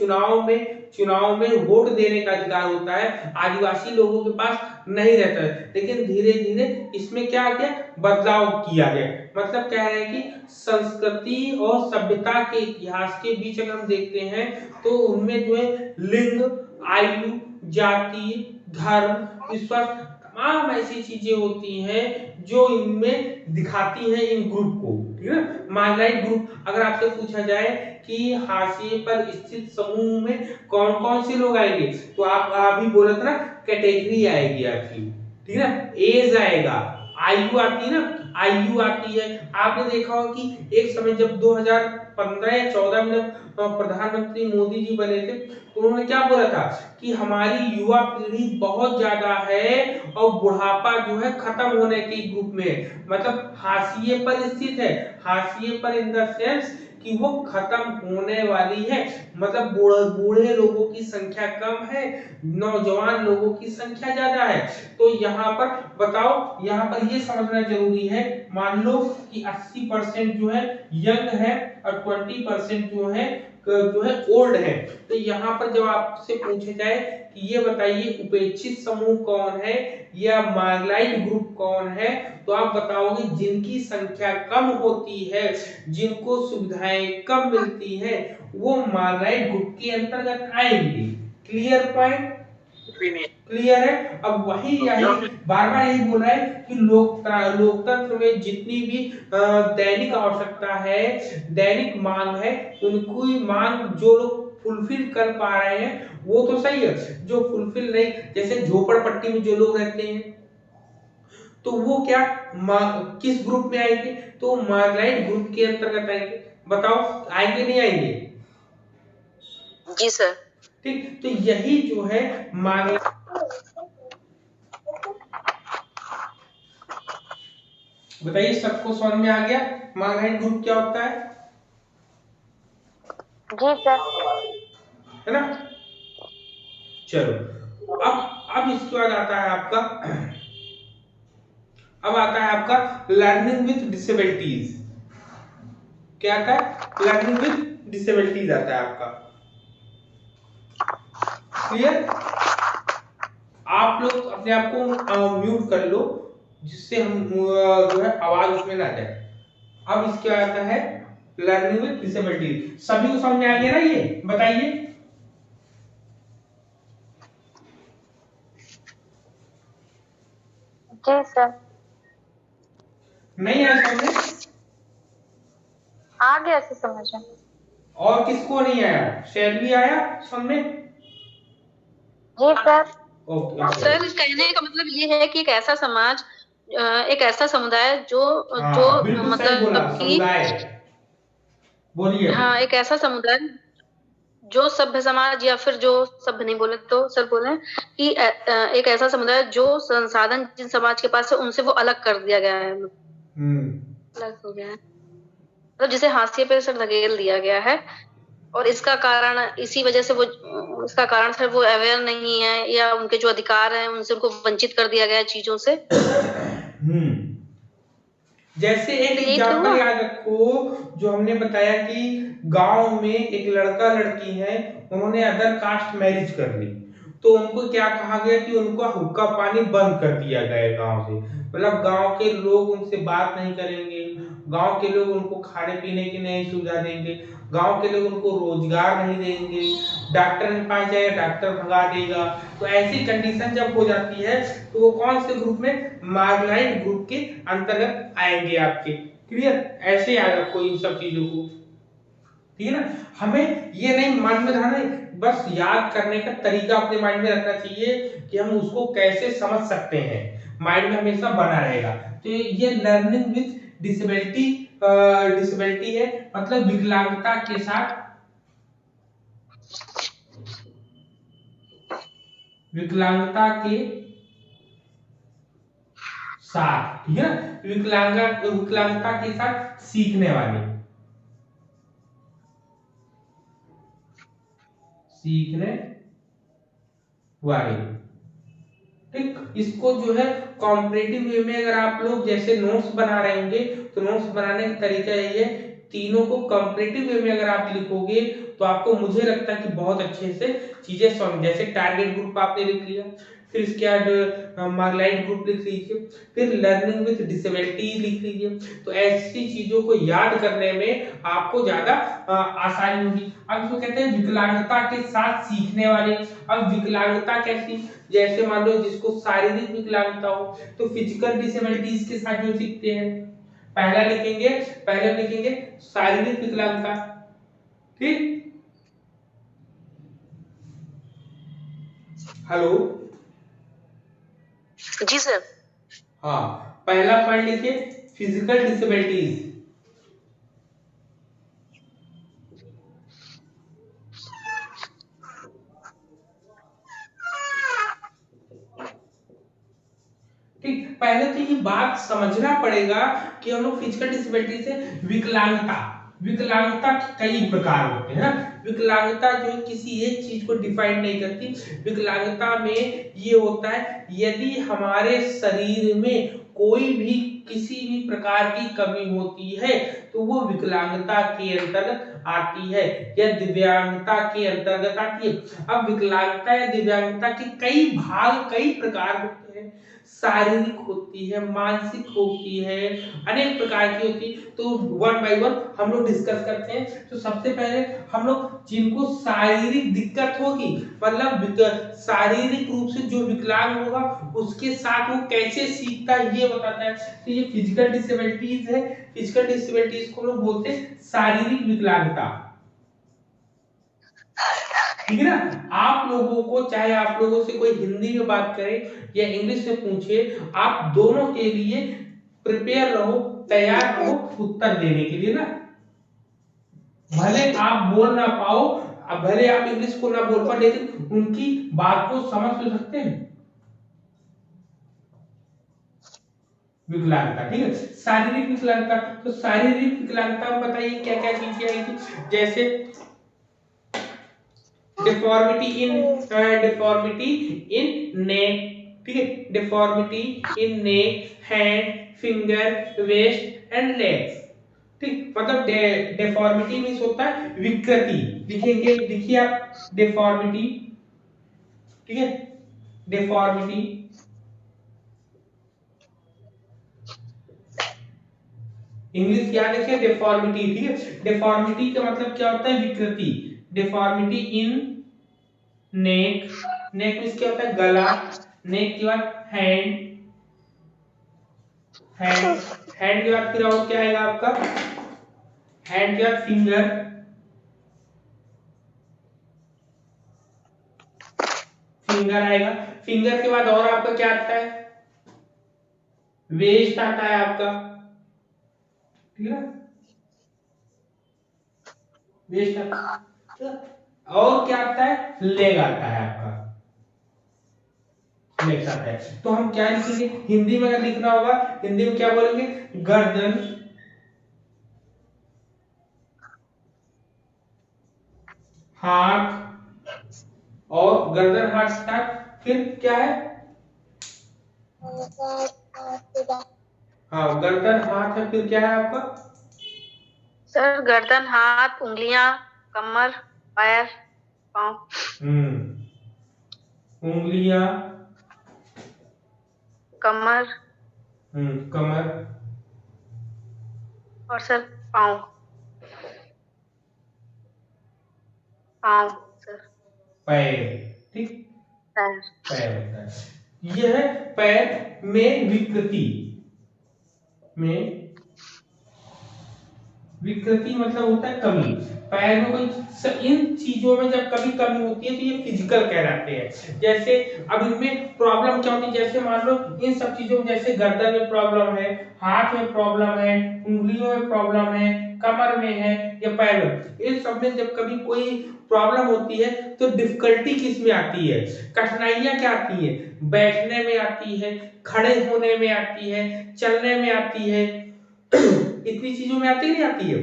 चुनाव में वोट देने का अधिकार होता है, आदिवासी लोगों के पास नहीं रहता है। लेकिन धीरे धीरे इसमें क्या गया, बदलाव किया गया। मतलब कह रहे हैं कि संस्कृति और सभ्यता के इतिहास के बीच अगर हम देखते हैं तो उनमें जो है लिंग, आयु, जाति, धर्म, विश्वास, तमाम ऐसी चीजें होती हैं जो इनमें दिखाती हैं इन ग्रुप को, ठीक है। मार्जिनाइज्ड ग्रुप, अगर आपसे पूछा जाए कि हाशिए पर स्थित समूह में कौन कौन से लोग आएंगे, तो आप अभी बोला था ना, कैटेगरी आएगी आपकी, ठीक है ना, एज आएगा, आयु आती है ना, आयु आती है। आपने देखा होगा कि एक समय जब 2015 या 14 में जब प्रधानमंत्री मोदी जी बने थे, तो उन्होंने क्या बोला था कि हमारी युवा पीढ़ी बहुत ज्यादा है और बुढ़ापा जो है खत्म होने के ग्रुप में, मतलब हाशिए पर स्थित है। हाशिए पर इन द सेंस कि वो खत्म होने वाली है, मतलब बूढ़े लोगों की संख्या कम है, नौजवान लोगों की संख्या ज्यादा है। तो यहाँ पर बताओ, यहाँ पर ये समझना जरूरी है, मान लो कि 80% जो है यंग है और 20% जो है ओल्ड है। तो यहाँ पर जब आपसे पूछे जाए कि ये बताइए उपेक्षित समूह कौन है या मार्जिनाइज्ड ग्रुप कौन है, तो आप बताओगे जिनकी संख्या कम होती है, जिनको सुविधाएं कम मिलती है, वो मार्जिनाइज्ड ग्रुप के अंतर्गत आएंगे। Clear point? क्लियर है। अब वही यही बार बार यही बोल रहा है कि लोकतंत्र में जितनी भी दैनिक आवश्यकता है, दैनिक मांग है, उनकी मांग जो लोग फुलफिल कर पा रहे हैं वो तो सही है, जो फुलफिल नहीं, जैसे झोपड़पट्टी में जो लोग रहते हैं, तो वो क्या किस ग्रुप में आएंगे, तो मार्जिनाइज्ड ग्रुप के अंतर्गत आएंगे। बताओ आएंगे नहीं आएंगे? जी सर। ठीक, तो यही जो है बताइए सबको समझ में आ गया मार्जिनाइज्ड ग्रुप क्या होता है? जी सर। है ना। चलो अब इसके बाद आता है आपका, अब आता है आपका लर्निंग विद डिसेबिलिटीज। क्या आता है? लर्निंग विद डिसेबिलिटीज आता है आपका। क्लियर? आप लोग अपने आप को म्यूट कर लो, जिससे हम जो है आवाज उसमें ना जाए। अब इसके बाद आता है लर्निंग विद डिसेबिलिटीज। सभी को समझ में आ गया ना? ये बताइए। जी सर। नहीं आया समझ में? आ गया से समझ में। और किसको नहीं आया? शैलवी आया समझ में? जी सर। ओके सर कहने का मतलब ये है कि एक ऐसा समाज, एक ऐसा समुदाय जो हाँ, बिल्कुल सही बोला, मतलब कि समुदाय। बोलिए। हाँ, एक ऐसा समुदाय जो सभ्य समाज, या फिर जो सभ्य नहीं बोले तो सर बोले कि एक ऐसा समुदाय जो संसाधन जिन समाज के पास है उनसे वो अलग कर दिया गया है, अलग हो गया है, मतलब जिसे हाशिए पे सर धकेल दिया गया है। और इसका कारण इसी वजह से वो, इसका कारण सर वो अवेयर नहीं है, या उनके जो अधिकार हैं उनसे उनको वंचित कर दिया गया है चीजों से। जैसे एक यही तो एग्जाम्पल हुआ। याद रखो, जो हमने बताया कि गांव में एक लड़का लड़की है, उन्होंने अदर कास्ट मैरिज कर ली, तो उनको क्या कहा गया कि उनको हुक्का पानी बंद कर दिया गया गांव से, मतलब गांव के लोग उनसे बात नहीं करेंगे, गांव के लोग उनको खाने पीने की नहीं सुविधा देंगे, गांव के लोग उनको रोजगार नहीं देंगे, डॉक्टर के पास जाएगा डॉक्टर भगा देगा। तो ऐसी कंडीशन जब हो जाती है तो वो कौन से ग्रुप में? मार्जिनाइज्ड ग्रुप के अंतर्गत आएंगे आपके। क्लियर? ऐसे याद रखो इन सब चीजों को, ठीक है ना। हमें ये नहीं माइंड में रखना, बस याद करने का तरीका अपने माइंड में रखना चाहिए कि हम उसको कैसे समझ सकते हैं, माइंड में हमेशा बना रहेगा। तो ये लर्निंग विद डिसेबिलिटी, डिसेबिलिटी है मतलब विकलांगता के साथ, विकलांगता के साथ, ठीक है ना, विकलांगता के साथ सीखने वाले, सीखने वाले। ठीक, इसको जो है कॉम्परेटिव वे में अगर आप लोग जैसे नोट्स बना रहे होंगे, तो नोट्स बनाने का तरीका यही है, तीनों को कॉम्परेटिव वे में अगर आप लिखोगे तो आपको, मुझे लगता है कि बहुत अच्छे से चीजें समझ। जैसे टारगेट ग्रुप आपने लिख लिया, फिर इसके बाद मार्कलाइन ग्रुप लिख लीजिए, फिर लर्निंग विद डिसेबिलिटीज लिख लीजिए। तो ऐसी चीजों को याद करने में आपको ज्यादा आसानी होगी। अब इसको कहते हैं विकलांगता के साथ सीखने वाले। अब विकलांगता कैसी, जैसे मान लो जिसको शारीरिक विकलांगता हो तो फिजिकल डिसेबिलिटीज के साथ जो सीखते हैं, पहले लिखेंगे शारीरिक विकलांगता, ठीक। हेलो, जी सर। हाँ, पहला पॉइंट लिखिए फिजिकल डिसेबिलिटीज। ठीक, पहले तो ये बात समझना पड़ेगा कि हम लोग फिजिकल डिसेबिलिटी से विकलांगता के कई प्रकार होते हैं ना। विकलांगता जो है किसी एक चीज को डिफाइन नहीं करती। विकलांगता में ये होता है यदि हमारे शरीर में कोई भी किसी भी प्रकार की कमी होती है तो वो विकलांगता के अंतर्गत आती है या दिव्यांगता के अंतर्गत आती है। अब विकलांगता या दिव्यांगता के कई भाग, कई प्रकार होते हैं। शारीरिक होती है, मानसिक होती है, अनेक प्रकार की होती है। तो वन बाय वन हम लोग डिस्कस करते हैं। तो सबसे पहले हम लोग जिनको शारीरिक दिक्कत होगी, मतलब शारीरिक रूप से जो विकलांग होगा उसके साथ वो कैसे सीखता है ये बताता है। तो ये फिजिकल डिसेबिलिटीज है। फिजिकल डिसेबिलिटीज को लोग बोलते हैं शारीरिक विकलांगता, ठीक है ना। आप लोगों को, चाहे आप लोगों से कोई हिंदी में बात करे या इंग्लिश में पूछे, आप दोनों के लिए प्रिपेयर रहो, तैयार रहो उत्तर देने के लिए ना। भले आप बोल ना पाओ, भले आप इंग्लिश को ना बोल पाओ, लेकिन उनकी बात को समझ तो सकते हैं। विकलांगता, ठीक है। शारीरिक विकलांगता, तो शारीरिक विकलांगता में बताइए क्या क्या चीजें आएगी। जैसे डिफॉर्मिटी इन नेक, ठीक है। Deformity in neck, hand, finger, waist and legs, ठीक। मतलब डिफॉर्मिटी मींस होता है विकृति। लिखेंगे, लिखिए आप डिफॉर्मिटी, ठीक है। डिफॉर्मिटी, इंग्लिश याद रखिए डिफॉर्मिटी, ठीक है। डिफॉर्मिटी का मतलब क्या होता है, विकृति। Deformity in neck, neck means क्या होता है गला, नेक के बाद हैंड, हैंड के बाद फिर और क्या आएगा आपका, हैंड के बाद फिंगर, फिंगर आएगा। फिंगर के बाद और आपका क्या आता है, वेस्ट आता है आपका, ठीक है, वेस्ट आता है। और क्या आता है, लेग आता है आपका, लेग आता है। तो हम क्या लिखेंगे हिंदी में, अगर लिखना होगा हिंदी में क्या बोलेंगे, गर्दन, हाथ, और गर्दन हाथ साथ फिर क्या है, हाँ गर्दन हाथ है, फिर क्या है आपका, सर गर्दन, हाथ, उंगलियां, कमर, पैर, पाँव। उंगलियां, कमर, कमर, और सर पाँव, पाँव सर, पैर, ठीक, पैर। पैर होता है। यह है पैर में विकृति, में विकृति मतलब होता है कमी। पैर में कोई, इन चीजों में जब कभी कमी होती है तो ये फिजिकल कहलाते हैं। जैसे अब इनमें प्रॉब्लम क्या होती है, जैसे मान लो इन सब चीजों में, जैसे गर्दन में प्रॉब्लम है, हाथ में प्रॉब्लम है, उंगलियों में प्रॉब्लम है, कमर में है या पैर में, इन सब में जब कभी कोई प्रॉब्लम होती है तो डिफिकल्टी किस में आती है, कठिनाइयां क्या आती है, बैठने में आती है, खड़े होने में आती है, चलने में आती है, इतनी चीजों में आती नहीं आती है।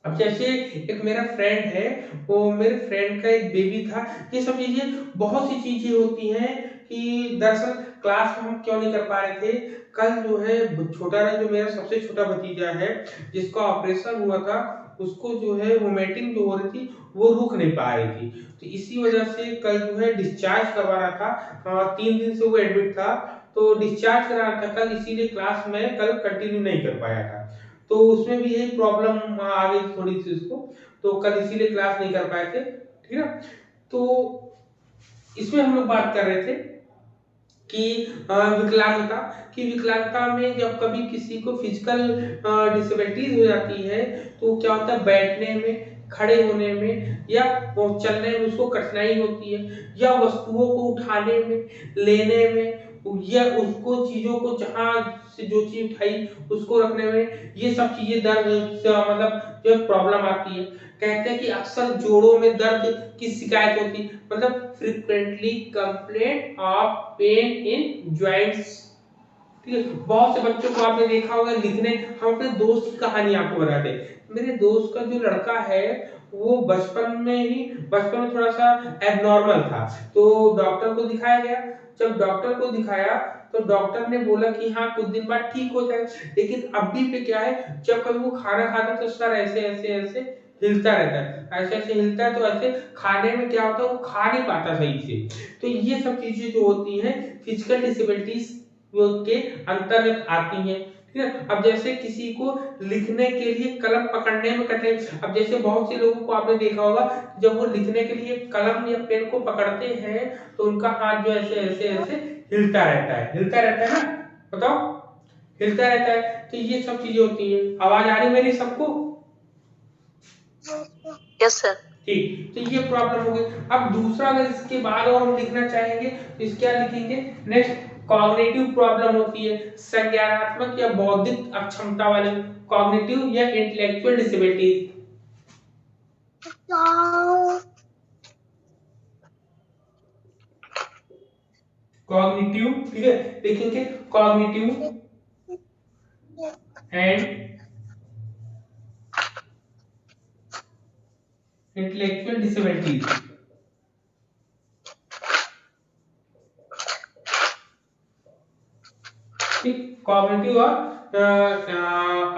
अब जैसे एक मेरा फ्रेंड है, वो मेरे फ्रेंड का एक बेबी था। ये सब चीजें, बहुत सी चीजें होती हैं कि दरअसल क्लास में हम क्यों नहीं कर पा रहे थे। कल जो है छोटा, जो मेरा सबसे छोटा भतीजा है जिसका ऑपरेशन हुआ था, उसको जो है वोमिटिंग जो हो रही थी वो रुक नहीं पा रही थी, तो इसी वजह से कल जो है डिस्चार्ज करवा रहा था। 3 दिन से वो एडमिट था, तो डिस्चार्ज करा रहा था कल, इसीलिए क्लास में कल कंटिन्यू नहीं कर पाया था। तो उसमें भी यही प्रॉब्लम आ गई थोड़ी सी उसको, तो कल इसीलिए क्लास नहीं कर पाए थे। ठीक है, तो इसमें हम लोग बात कर रहे थे कि विकलांगता, कि विकलांगता में जब कभी किसी को फिजिकल डिसेबिलिटीज हो जाती है तो क्या होता है, बैठने में, खड़े होने में या वो चलने में उसको कठिनाई होती है, या वस्तुओं को उठाने में, लेने में, या उसको चीजों को जहां से जो चीज उठाई उसको रखने में, ये सब चीजें दर्द मतलब जो प्रॉब्लम आती है। कहते हैं कि अक्सर जोड़ों में दर्द की शिकायत होती है, मतलब frequently complaint of pain in joints. ठीक है, बहुत से बच्चों को आपने देखा होगा लिखने, हम अपने दोस्त की कहानी आपको बताते हैं। मेरे दोस्त का जो लड़का है वो बचपन में थोड़ा सा एबनॉर्मल था, तो डॉक्टर को दिखाया गया। जब डॉक्टर को दिखाया तो डॉक्टर ने बोला कि हाँ कुछ दिन बाद ठीक हो जाएगा, लेकिन अभी पे क्या है, जब कभी वो खाना खाता है तो सर ऐसे ऐसे ऐसे हिलता रहता है, ऐसे ऐसे हिलता है, तो ऐसे खाने में क्या होता है, वो खा नहीं पाता सही से। तो ये सब चीजें जो होती हैं फिजिकल डिसेबिलिटीज के अंतर्गत आती हैं। ठीक है, अब जैसे किसी को लिखने के लिए कलम पकड़ने में कठिनाई, अब जैसे बहुत से लोगों को आपने देखा होगा जब वो लिखने के लिए कलम या पेन को पकड़ते हैं तो उनका हाथ जो ऐसे ऐसे ऐसे हिलता रहता है ना, बताओ, हिलता रहता है। तो ये सब चीजें होती हैं। आवाज आ रही मेरी सबको? Yes sir. ठीक, तो ये प्रॉब्लम हो गई। अब दूसरा अगर इसके बाद और हम लिखना चाहेंगे तो इस क्या लिखेंगे, नेक्स्ट कॉग्निटिव प्रॉब्लम होती है, संज्ञानात्मक या बौद्धिक अक्षमता वाले, कॉग्निटिव या इंटेलेक्चुअल डिसेबिलिटी। कॉग्निटिव, ठीक है, लिखेंगे कॉग्निटिव एंड इंटेलेक्चुअल डिसेबिलिटीज। ठीक, कॉग्निटिव और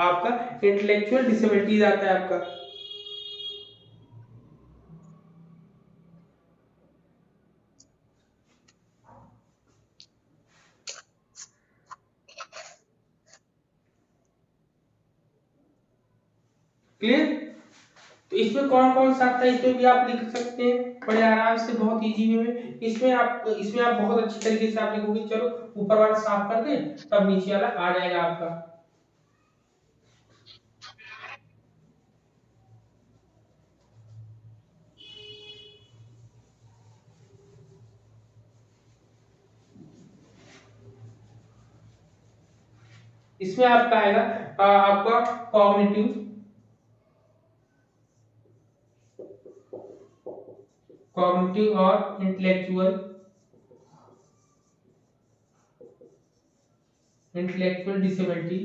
आपका इंटेलेक्चुअल डिसेबिलिटीज आता है आपका। क्लियर? तो इसमें कौन कौन सा आता है, इसमें भी आप लिख सकते हैं बड़े आराम से, बहुत इजी वे में। इसमें आप बहुत अच्छी तरीके से आप लिखोगे। चलो ऊपर वाला साफ कर दें, तब नीचे वाला आ जाएगा आपका। इसमें आपका आएगा आपका कॉग्निटिव, कॉग्निटिव और इंटेलेक्चुअल डिसेबिलिटी।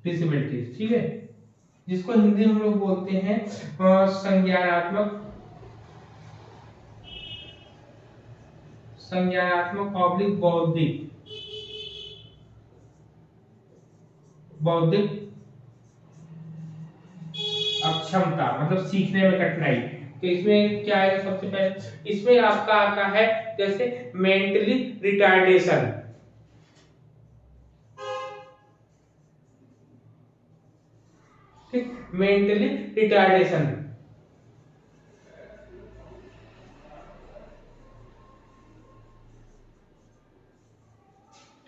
डिसेबिलिटीज, ठीक है, जिसको हिंदी में हम लोग बोलते हैं संज्ञानात्मक ऑब्लिक बौद्धिक अक्षमता, मतलब सीखने में कठिनाई। तो इसमें क्या आएगा, सबसे पहले इसमें आपका आता है जैसे मेंटली रिटार्डेशन। ठीक, मेंटली रिटार्डेशन।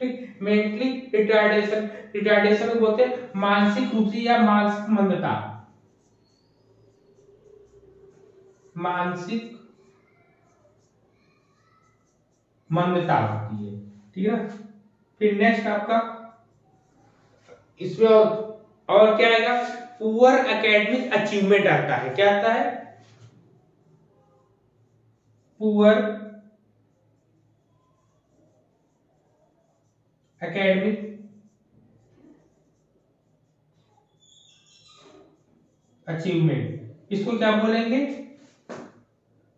ठीक, मेंटली रिटार्डेशन, रिटार्डेशन को बोलते हैं मानसिक रुचि या मानसिक मंदता, मानसिक मंदता होती है। ठीक है ना, फिर नेक्स्ट आपका इसमें और क्या आएगा, पुअर एकेडमिक अचीवमेंट आता है। क्या आता है, पुअर एकेडमिक अचीवमेंट, इसको क्या बोलेंगे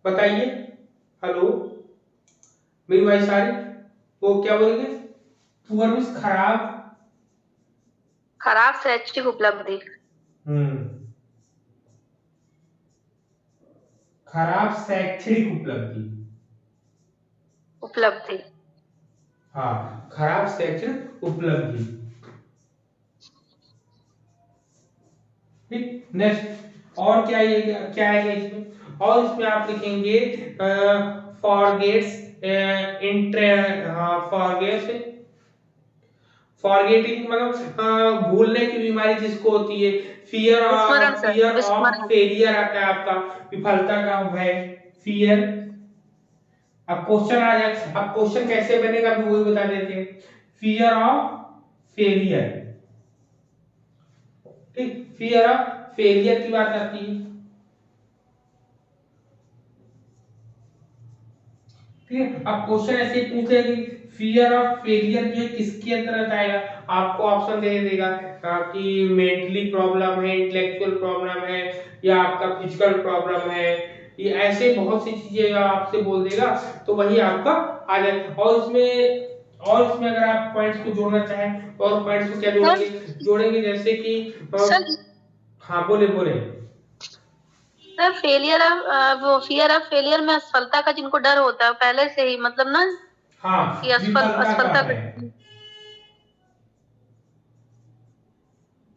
बताइए, हेलो मेरी वॉइस आ रही, वो क्या बोलेंगे, पुअर मीन्स खराब, खराब शैक्षिक उपलब्धि। खराब शैक्षणिक उपलब्धि। उपलब्धि। हाँ, खराब शैक्षणिक उपलब्धि। ठीक, नेक्स्ट और क्या ये क्या आएगा इसमें? और इसमें आप लिखेंगे फॉरगेट्स फॉरगेट्स फॉरगेटिंग मतलब भूलने की बीमारी जिसको होती है। विस्मरण सर, फियर ऑफ विस्मरण। फेलियर आता है आपका, विफलता का भय, फियर। अब क्वेश्चन आ जाए, अब क्वेश्चन कैसे बनेगा भी वही बता देते हैं। फियर ऑफ फेलियर, ठीक, फियर ऑफ फेलियर की बात आती है। ठीक है, अब क्वेश्चन ऐसे पूछे कि फियर ऑफ फेलियर जो है किसके अंतर्गत आएगा। आपको ऑप्शन दे देगा कि मेंटली प्रॉब्लम है, इंटेलेक्चुअल प्रॉब्लम है, या आपका फिजिकल प्रॉब्लम है, ये ऐसे बहुत सी चीजें आपसे बोल देगा, तो वही आपका आ जाए। और इसमें अगर आप पॉइंट्स को जोड़ना चाहें और पॉइंट्स को क्या जोड़ेंगे जैसे कि सर, हाँ बोले बोले। सर फेलियर ऑफ वो फियर ऑफ फेलियर में असफलता का जिनको डर होता है पहले से ही, मतलब ना हाँ, कि विफलता का असफलता है।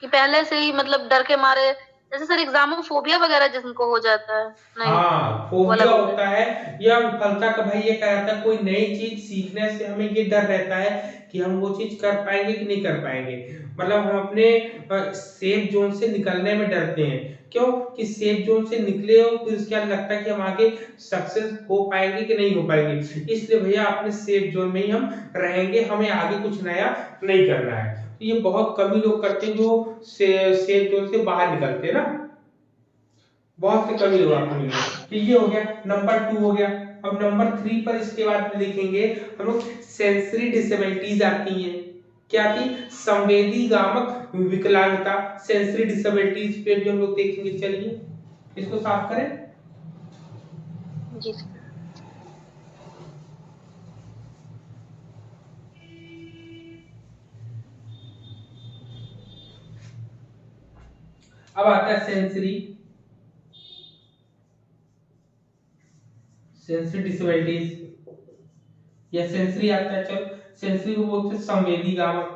कि पहले से ही मतलब डर के मारे, जैसे सर एग्जाम में फोबिया वगैरह जिनको हो जाता है, नहीं हाँ, वो फोबिया अलग हो गया। होता है या विफलता का भाई ये क्या रहता है, कोई नई चीज सीखने से हमें ये डर रहता है कि हम वो चीज कर पाएंगे कि नहीं कर पाएंगे। मतलब हम अपने सेफ जोन से निकलने में डरते हैं। क्यों कि सेफ जोन से निकले हो फिर उसके बाद लगता है कि हम आगे सक्सेस हो पाएंगे कि नहीं हो पाएंगे, इसलिए भैया अपने सेफ जोन में ही हम रहेंगे, हमें आगे कुछ नया नहीं करना है। तो ये बहुत कम ही लोग करते हैं जो सेफ जोन से बाहर निकलते हैं ना, बहुत से कमी होगा आपको मिलेगा। तो ये हो गया, नंबर 2 हो गया। अब नंबर 3 पर इसके बाद में देखेंगे हम लोग सेंसरी डिसेबिलिटीज आती हैं। क्या थी? संवेदी गामक विकलांगता, सेंसरी डिसेबिलिटीज पे भी हम लोग देखेंगे। चलिए इसको साफ करें। जी। अब आता है सेंसरी डिसेबिलिटीज या सेंसरी आता है। चलो सेंसरी को बोलते हैं संवेदी गामक।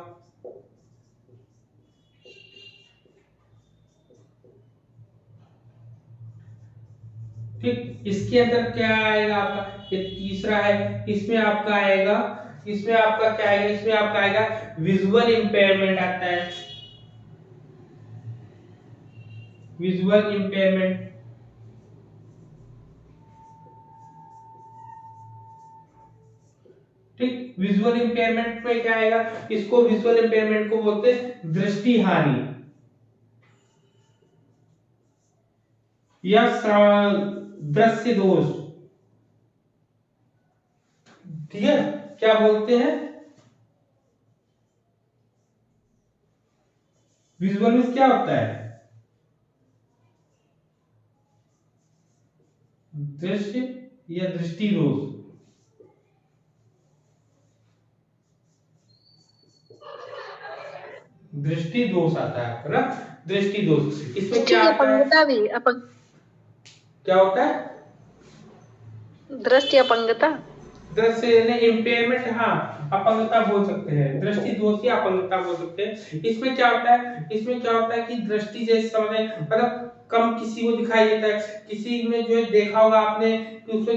ठीक, इसके अंदर क्या आएगा आपका, ये तीसरा है। इसमें आपका क्या आएगा, इसमें आपका आएगा विजुअल इंपेयरमेंट आता है। विजुअल इंपेयरमेंट, ठीक, विजुअल इंपेयरमेंट में क्या आएगा, इसको विजुअल इंपेयरमेंट को बोलते हैं दृष्टि हानि या दृश्य दोष। ठीक है, क्या बोलते हैं, विजुअल में क्या होता है, दृश्य या दृष्टि दोष। दृष्टि दोष आता है आपका ना, दृष्टि दोष। इसमें क्या आता है, अपंगता भी क्या होता है, दृष्टि अपंगता। दृश्य यानी इम्पेयरमेंट, हाँ अपंगता बोल सकते हैं, दृष्टि दोष या अपंगता बोल सकते हैं। इसमें क्या होता है, कि दृष्टि जैसे समझे मतलब कम किसी को दिखाई देता है, किसी में जो है देखा होगा आपने कि उनके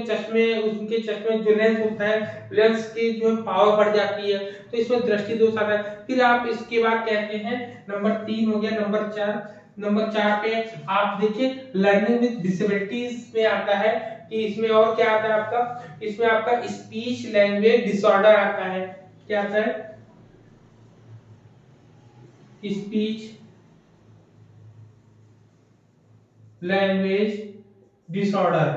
चश्मे जो लेंस होता है, लेंस की जो है पावर बढ़ जाती है, तो इसमें दृष्टि दोष आता है। फिर आप इसके बाद कहते हैं नंबर 3 हो गया। नंबर 4 पे आप देखिए लर्निंग विद डिसेबिलिटीज में आता है कि इसमें और क्या आता है आपका, इसमें आपका स्पीच लैंग्वेज डिसऑर्डर आता है। क्या आता है, स्पीच लैंग्वेज डिसऑर्डर।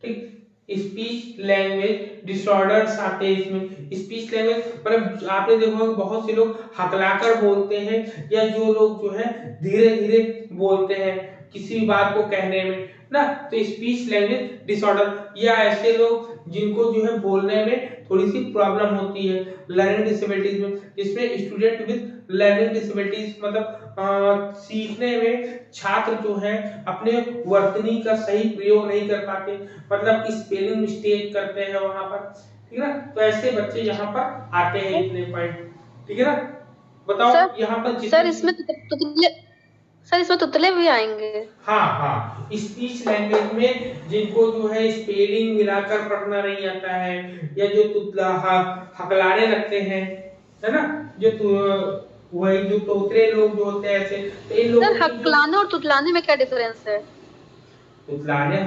ठीक, स्पीच लैंग्वेज डिसऑर्डर्स आते हैं इसमें। स्पीच लैंग्वेज मतलब आपने देखा होगा बहुत से लोग हकलाकर बोलते हैं, या जो लोग जो है धीरे धीरे बोलते हैं किसी भी बात को कहने में, ना। तो स्पीच लैंग्वेज डिसऑर्डर या ऐसे लोग जिनको जो है बोलने में थोड़ी सी प्रॉब्लम होती है, लर्निंग डिसेबिलिटीज में, जिसमें स्टूडेंट विद लर्निंग डिसेबिलिटीज मतलब सीखने में छात्र जो है अपने वर्तनी का सही प्रयोग नहीं कर पाते, मतलब स्पेलिंग मिस्टेक करते हैं वहां पर, ठीक है ना। तो ऐसे बच्चे यहाँ पर आते हैं इतने पॉइंट, ठीक है ना। बताओ सर यहाँ पर सर इसमें तुतले सर इसमें तुतले भी आएंगे? हाँ हाँ, स्पीच लैंग्वेज में जिनको जो है स्पेलिंग मिलाकर पढ़ना नहीं आता है, या जो तुतला हकलाने लगते हैं, है ना, वही जो तोतरे लोग जो होते हैं ऐसे, तो इन सर लोगों की जो हकलाने और तुतलाने में क्या डिफरेंस है? तुतलाने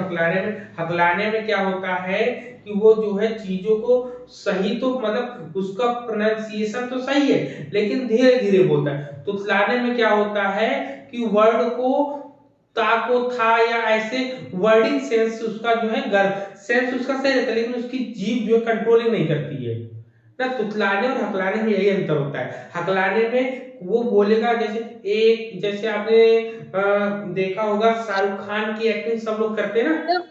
हकलाने में क्या होता है कि वो जो है चीजों को सही, तो मतलब उसका प्रोनाउंसिएशन तो सही है लेकिन धीरे धीरे बोलता है। तुतलाने में क्या होता है कि वर्ड को ता को था या ऐसे वर्डिंग सेंस उसका जो है सेंस उसका सही रहता है, लेकिन उसकी जीभ जो कंट्रोलिंग नहीं करती है ना। तुतलाने और हकलाने में यही अंतर होता है। हकलाने में वो बोलेगा जैसे आपने देखा होगा शाहरुख खान की एक्टिंग सब लोग करते हैं ना।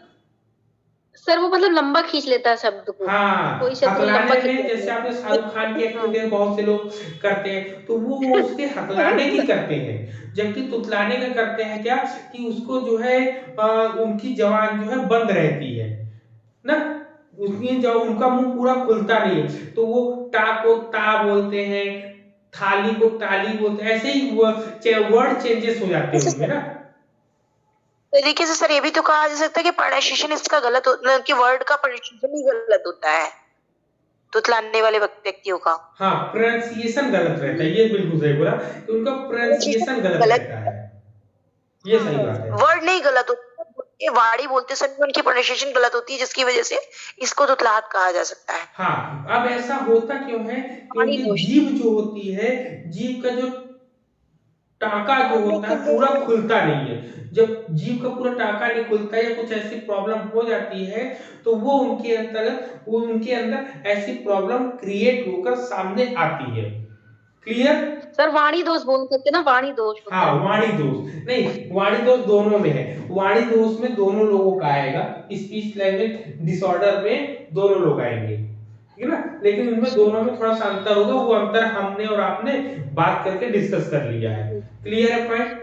सर वो मतलब लंबा खींच लेता है शब्द को, हाँ, कोई शब्द लंबा हकलाने खींच में लेता जैसे है। आपने शाहरुख खान की एक्टिंग हाँ। देखी, बहुत से लोग करते हैं, तो वो उसके हकलाने की करते हैं, जबकि तुतलाने का करते हैं क्या कि उसको जो है उनकी जबान जो है बंद रहती है ना, उसमें जब उनका मुंह पूरा खुलता नहीं है, तो वो टा को ता बोलते हैं, थाली को टाली बोलते हैं, ऐसे ही वर्ड चेंजेस हो जाते हैं उनमें ना। तरीके से सर ये भी तो कहा जा सकता है कि प्रोनाउंसिएशन इसका गलत होता है, कि वर्ड का प्रोनाउंसिएशन ही गलत होता है तुतलाने वाले व्यक्तियों का। हाँ, प्रोनाउंसिएशन गलत रहता है, ये बिल्कुल सही बोला कि उनका प्रोनाउंसिएशन गलत गलत रहता है, ये सही बात है। वर्ड नहीं गलत होता, ये वाणी बोलते समय उनकी प्रोनाउंसिएशन गलत होती है, जिसकी वजह से इसको तुतलाहट कहा जा सकता है। हाँ, अब ऐसा होता क्यों है, वाणी क्योंकि दोष। जीभ जो होती है, जीभ का जो टाका जो होता है पूरा खुलता नहीं है। जब जीभ का पूरा टाका नहीं खुलता या कुछ ऐसी प्रॉब्लम हो जाती है, तो वो उनके अंदर ऐसी प्रॉब्लम क्रिएट होकर सामने आती है। क्लियर? सर वाणी दोष बोल सकते ना, वाणी दोष होता हाँ, है। वाणी दोष नहीं, वाणी दोष दोनों में है। वाणी दोष में दोनों लोगों का आएगा, स्पीच लैंग्वेज डिसऑर्डर में दोनों लोग आएंगे, ठीक है ना। लेकिन इनमें दोनों में थोड़ा सा अंतर होगा, वो अंतर हमने और आपने बात करके डिस्कस कर लिया है। क्लियर है पॉइंट?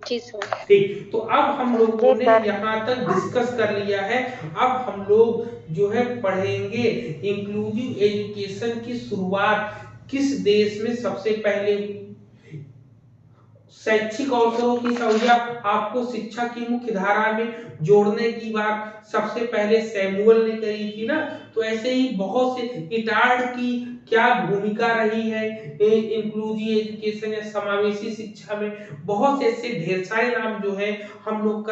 जी सर। ठीक, तो अब हम लोगों जी ने सर। यहाँ तक डिस्कस कर लिया है। अब हम लोग जो है पढ़ेंगे इंक्लूसिव एजुकेशन की शुरुआत किस देश में सबसे पहले हुई। शैक्षिक अवसरों की संख्या आपको शिक्षा की मुख्य धारा में जोड़ने की बात सबसे पहले सैमुअल ने कही थी ना। तो ऐसे ही बहुत से इटार्ड की क्या भूमिका रही है इंक्लूसिव एजुकेशन या समावेशी शिक्षा में, बहुत से ऐसे ढेर सारे नाम जो है हम लोग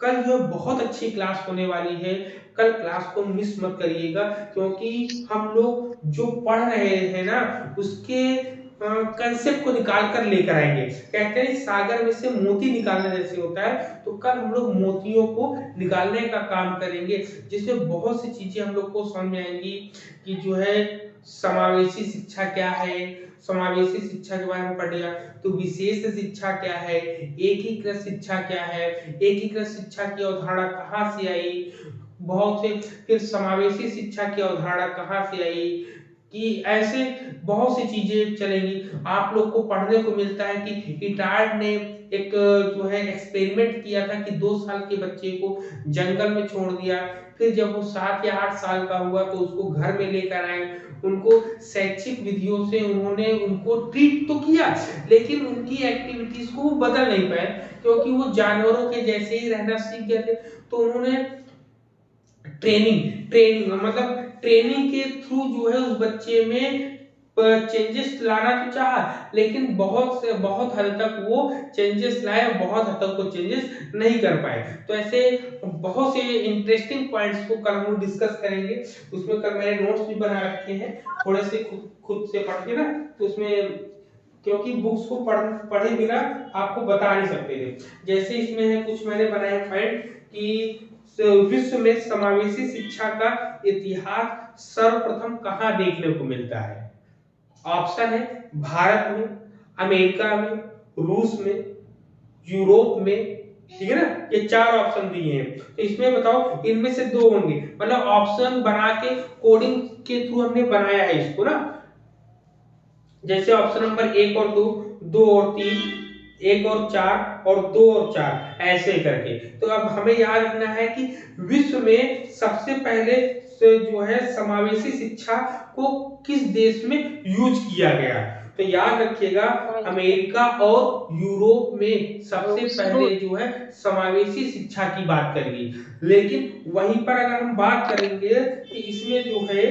कल जो बहुत अच्छी क्लास होने वाली है। कल क्लास को मिस मत करिएगा, क्योंकि हम लोग जो पढ़ रहे हैं ना उसके कंसेप्ट को निकाल कर लेकर आएंगे। कहते हैं सागर में से मोती निकालने जैसे होता है, तो कल हम लोग मोतियों को निकालने का काम करेंगे, जिसमें बहुत सी चीजें हम लोग को समझ में आएंगी कि जो है समावेशी शिक्षा क्या है, समावेशी शिक्षा के बारे में पढ़ेगा। तो विशेष शिक्षा क्या है, एकीकृत शिक्षा क्या है, एकीकृत शिक्षा की अवधारणा कहाँ से आई, बहुत से फिर समावेशी शिक्षा की अवधारणा कहाँ से आई, कि ऐसे बहुत सी चीजें चलेंगी। आप लोग को पढ़ने को मिलता है कि इटार्ड ने एक जो है एक्सपेरिमेंट किया था कि 2 साल के बच्चे को जंगल में छोड़ दिया, फिर जब वो 7 या 8 साल का हुआ तो उसको घर में लेकर आए, उनको शैक्षिक विधियों से उन्होंने उनको ट्रीट तो किया, लेकिन उनकी एक्टिविटीज को वो बदल नहीं पाए, क्योंकि वो जानवरों के जैसे ही रहना सीख गए थे। तो उन्होंने ट्रेनिंग मतलब ट्रेनिंग के थ्रू जो है उस बच्चे में चेंजेस लाना तो चाहा, लेकिन बहुत हद तक वो चेंजेस लाए और बहुत हद तक वो चेंजेस नहीं कर पाए। तो ऐसे बहुत से इंटरेस्टिंग पॉइंट्स को कल हम डिस्कस करेंगे। उसमें कल मैंने नोट्स भी बना रखे हैं थोड़े से खुद से पढ़ के ना, तो उसमें क्योंकि बुक्स को पढ़े बिना आपको बता नहीं सकते थे। जैसे इसमें है कुछ मैंने बनाए पॉइंट कि विश्व में समावेशी शिक्षा का इतिहास सर्वप्रथम कहाँ देखने को मिलता है। ऑप्शन है भारत में, अमेरिका में, रूस में, यूरोप में, ठीक है ना, ये 4 ऑप्शन दिए हैं, तो इसमें बताओ इनमें से 2 होंगे, मतलब ऑप्शन बना के कोडिंग के थ्रू हमने बनाया है इसको ना, जैसे ऑप्शन नंबर 1 और 2, 2 और 3, 1 और 4 और 2 और 4 ऐसे करके। तो अब हमें याद रखना है कि विश्व में सबसे पहले से जो है समावेशी शिक्षा को किस देश में यूज किया गया, तो याद रखिएगा अमेरिका और यूरोप में सबसे पहले जो है समावेशी शिक्षा की बात करेंगे। लेकिन वहीं पर अगर हम बात करेंगे कि इसमें जो है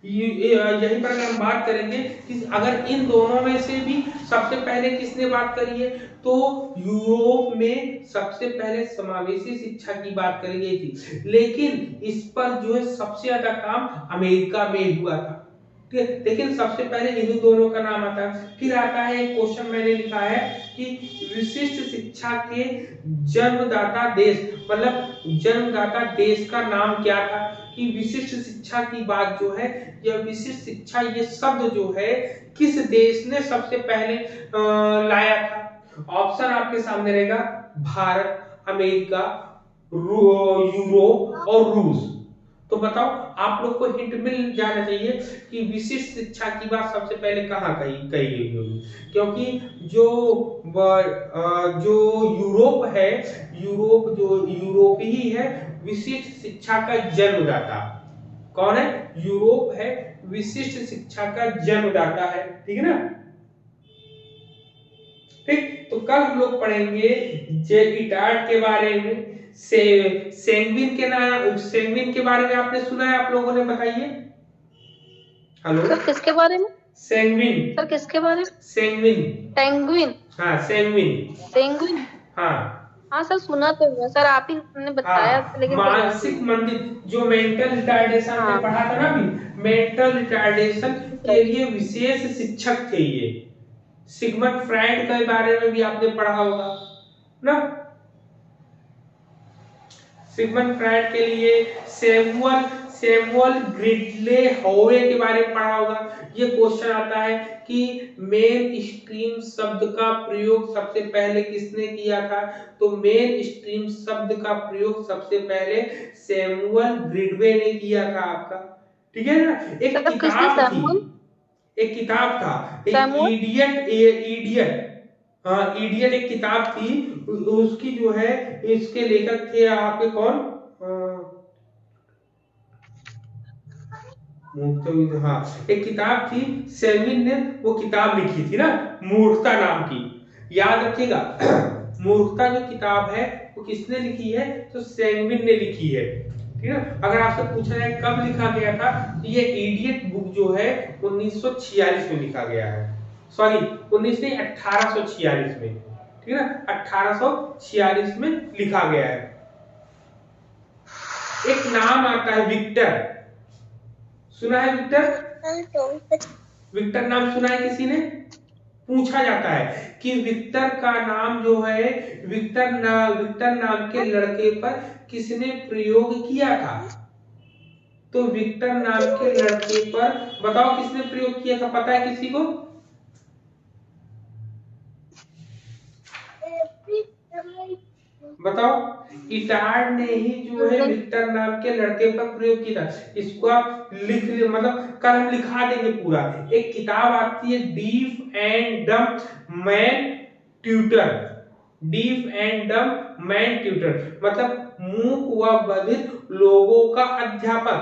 यहीं पर अगर हम बात करेंगे कि अगर इन दोनों में से भी सबसे पहले किसने बात करी है, तो यूरोप में सबसे पहले समावेशी शिक्षा की बात करी गई थी, लेकिन इस पर जो है सबसे ज्यादा काम अमेरिका में हुआ था। लेकिन सबसे पहले इन्हीं दोनों का नाम आता है। फिर आता है एक क्वेश्चन मैंने लिखा है कि विशिष्ट शिक्षा के जन्मदाता देश, मतलब जन्मदाता देश का नाम क्या था, कि विशिष्ट शिक्षा की बात जो है, यह विशिष्ट शिक्षा ये शब्द जो है किस देश ने सबसे पहले लाया था। ऑप्शन आपके सामने रहेगा भारत, अमेरिका, यूरोप और रूस। तो बताओ आप लोग को हिंट मिल जाना चाहिए कि विशिष्ट शिक्षा की बात सबसे पहले कहाँ कही कही गई होगी, क्योंकि जो यूरोप है, यूरोप ही है विशिष्ट शिक्षा का जन्मदाता। कौन है? यूरोप है विशिष्ट शिक्षा का जन्मदाता है, ठीक है ना। ठीक, तो कल हम लोग पढ़ेंगे जे इटार्ड के बारे में, सेंगविन के बारे में आपने सुना है आप लोगों ने, बताइए। हेलो सर किसके बारे में? सेंगविन। सर किसके बारे में? सेंगविन। पेंगुइन। हाँ सेंगविन। पेंगुइन। हाँ हाँ सर सुना तो है सर, आप ही ने बताया हाँ, लेकिन सर याद मानसिक नहीं। मंदिर, जो मेंटल रिटार्डेशन में पढ़ा था ना अभी, मेंटल रिटार्डेशन के लिए विशेष शिक्षक थे ये। सिगमंड फ्राइड के बारे में भी आपने पढ़ा होगा ना, सिगमंड फ्राइड के लिए सैमुअल ग्रिडले हॉवे के बारे में पढ़ा होगा। ये क्वेश्चन आता है कि मेन स्ट्रीम शब्द का प्रयोग सबसे पहले किसने किया था, तो मेन स्ट्रीम शब्द का प्रयोग सबसे पहले सैमुअल ग्रिडले ने किया था आपका, ठीक है ना। एक किताब था, एक इडियट हाँ इडियट एक किताब थी, उसकी जो है इसके लेखक थे आपके कौन, हाँ एक किताब थी, सेविन ने वो किताब लिखी थी ना, मूर्खता नाम की, याद रखिएगा। मूर्खता जो किताब है वो किसने लिखी है, तो सेविन ने लिखी है, ठीक है। अगर आपसे पूछा जाए कब लिखा गया था, तो ये इडियट बुक जो है 1946 में लिखा गया है, सॉरी 1846 में, ठीक है ना, 1846 में लिखा गया है। एक नाम आता है विक्टर, सुना है विक्टर? विक्टर नाम सुना है किसी ने? पूछा जाता है कि विक्टर का नाम जो है, विक्टर नाम के लड़के पर किसने प्रयोग किया था, तो विक्टर नाम के लड़के पर बताओ किसने प्रयोग किया था, पता है किसी को? बताओ, इटार्ड ने ही जो है विक्टर नाम के लड़के पर प्रयोग किया था। इसको आप लिख मतलब कल हम लिखा देंगे पूरा। एक किताब आती है डीफ एंड डम मैन ट्यूटर, डीफ एंड डम मैन ट्यूटर मतलब मूक व बधिर लोगों का अध्यापक,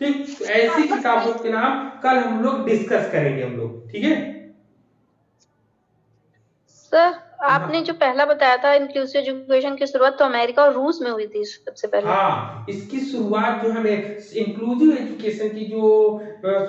ठीक। तो ऐसी किताबों के नाम कल हम लोग डिस्कस करेंगे हम लोग, ठीक है सर। आपने जो पहला बताया था इंक्लूसिव एजुकेशन की शुरुआत तो अमेरिका और रूस में हुई थी सबसे पहले। हाँ, इसकी शुरुआत जो हमें इंक्लूसिव एजुकेशन की जो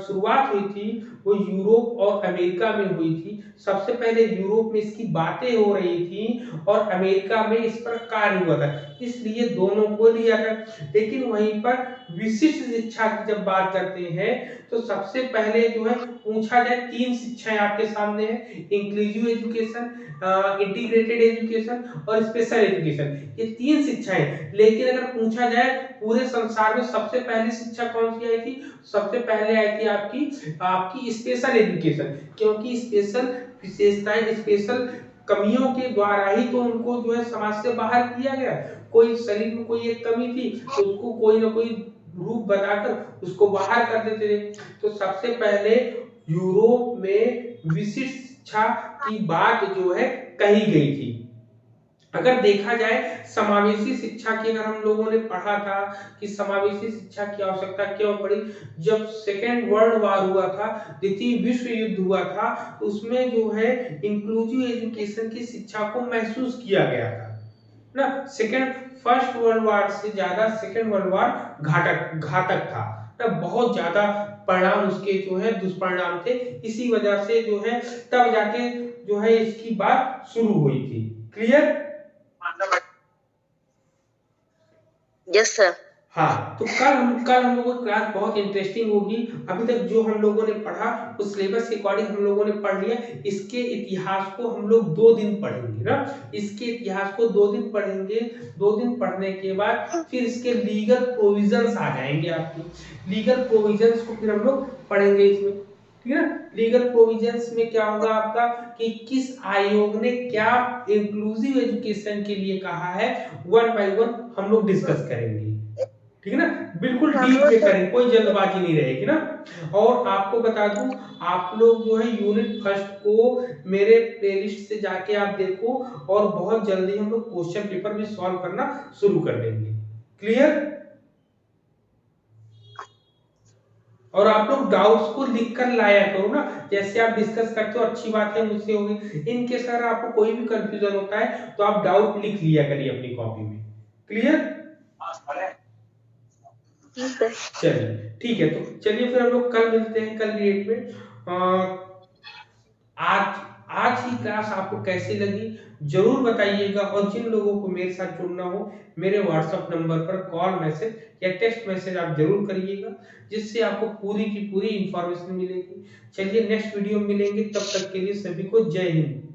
शुरुआत हुई थी वो यूरोप और अमेरिका में हुई थी। सबसे पहले यूरोप में इसकी बातें हो रही थी और अमेरिका में इस पर कार्य हुआ था, इसलिए दोनों को लिया था। लेकिन वहीं पर विशिष्ट शिक्षा की जब बात करते हैं तो सबसे पहले जो है पूछा जाए 3 शिक्षाएं आपके सामने है, इंक्लूसिव एजुकेशन, इंटीग्रेटेड एजुकेशन और स्पेशल एजुकेशन, ये 3 शिक्षाएं। लेकिन अगर पूछा जाए पूरे संसार में सबसे पहली शिक्षा कौन सी आई थी, सबसे पहले आई थी आपकी स्पेशल एजुकेशन, क्योंकि स्पेशल विशेषताएं, स्पेशल कमियों के द्वारा ही तो उनको जो है समाज से बाहर किया गया। कोई शरीर में कोई एक कमी थी तो उसको कोई ना कोई रूप बताकर उसको बाहर कर देते थे। तो सबसे पहले यूरोप में विशिष्ट शिक्षा की बात जो है कही गई थी। अगर देखा जाए समावेशी शिक्षा की, अगर हम लोगों ने पढ़ा था कि समावेशी शिक्षा की आवश्यकता क्यों पड़ी, जब सेकेंड वर्ल्ड वॉर हुआ था, द्वितीय विश्व युद्ध हुआ था, तो उसमें जो है इंक्लूसिव एजुकेशन की शिक्षा को महसूस किया गया था ना। फर्स्ट वर्ल्ड वॉर से ज्यादा सेकेंड वर्ल्ड वॉर घातक था ना, बहुत ज्यादा परिणाम उसके जो है दुष्परिणाम थे। इसी वजह से जो है तब जाके जो है इसकी बात शुरू हुई थी। क्लियर? Yes sir. हाँ, तो कल हम लोगों की क्लास बहुत इंटरेस्टिंग होगी। अभी तक जो हम लोगों ने पढ़ा उस सिलेबस के अकॉर्डिंग हम लोगों ने पढ़ लिया। इसके इतिहास को हम लोग 2 दिन पढ़ेंगे ना, इसके इतिहास को 2 दिन पढ़ेंगे। 2 दिन पढ़ने के बाद फिर इसके लीगल प्रोविजंस आ जाएंगे आपकी। लीगल प्रोविजंस को फिर हम लोग पढ़ेंगे इसमें, ठीक है ना। लीगल प्रोविजंस में क्या होगा आपका कि किस आयोग ने क्या इंक्लूसिव एजुकेशन के लिए कहा है, 1 बाय 1 हम लोग डिस्कस करेंगे, ठीक है ना। बिल्कुल डीप में करें, कोई जल्दबाजी नहीं रहेगी ना। और आपको बता दूं, आप लोग जो है यूनिट फर्स्ट को मेरे प्लेलिस्ट से जाके आप देखो, और बहुत जल्दी हम लोग क्वेश्चन पेपर भी सॉल्व करना शुरू कर देंगे। क्लियर? और आप लोग डाउट्स को लिख कर लाया करो ना, जैसे आप डिस्कस करते हो अच्छी बात है, मुझसे होगी। इन केस अगर आपको कोई भी कंफ्यूजन होता है तो आप डाउट लिख लिया करिए अपनी कॉपी में। क्लियर? चलिए ठीक है, तो चलिए फिर हम लोग कल मिलते हैं, कल डेट में। आज की क्लास आपको कैसी लगी जरूर बताइएगा, और जिन लोगों को मेरे साथ जुड़ना हो मेरे व्हाट्सएप नंबर पर कॉल, मैसेज या टेक्स्ट मैसेज आप जरूर करिएगा, जिससे आपको पूरी की पूरी इंफॉर्मेशन मिलेगी। चलिए नेक्स्ट वीडियो में मिलेंगे, तब तक के लिए सभी को जय हिंद।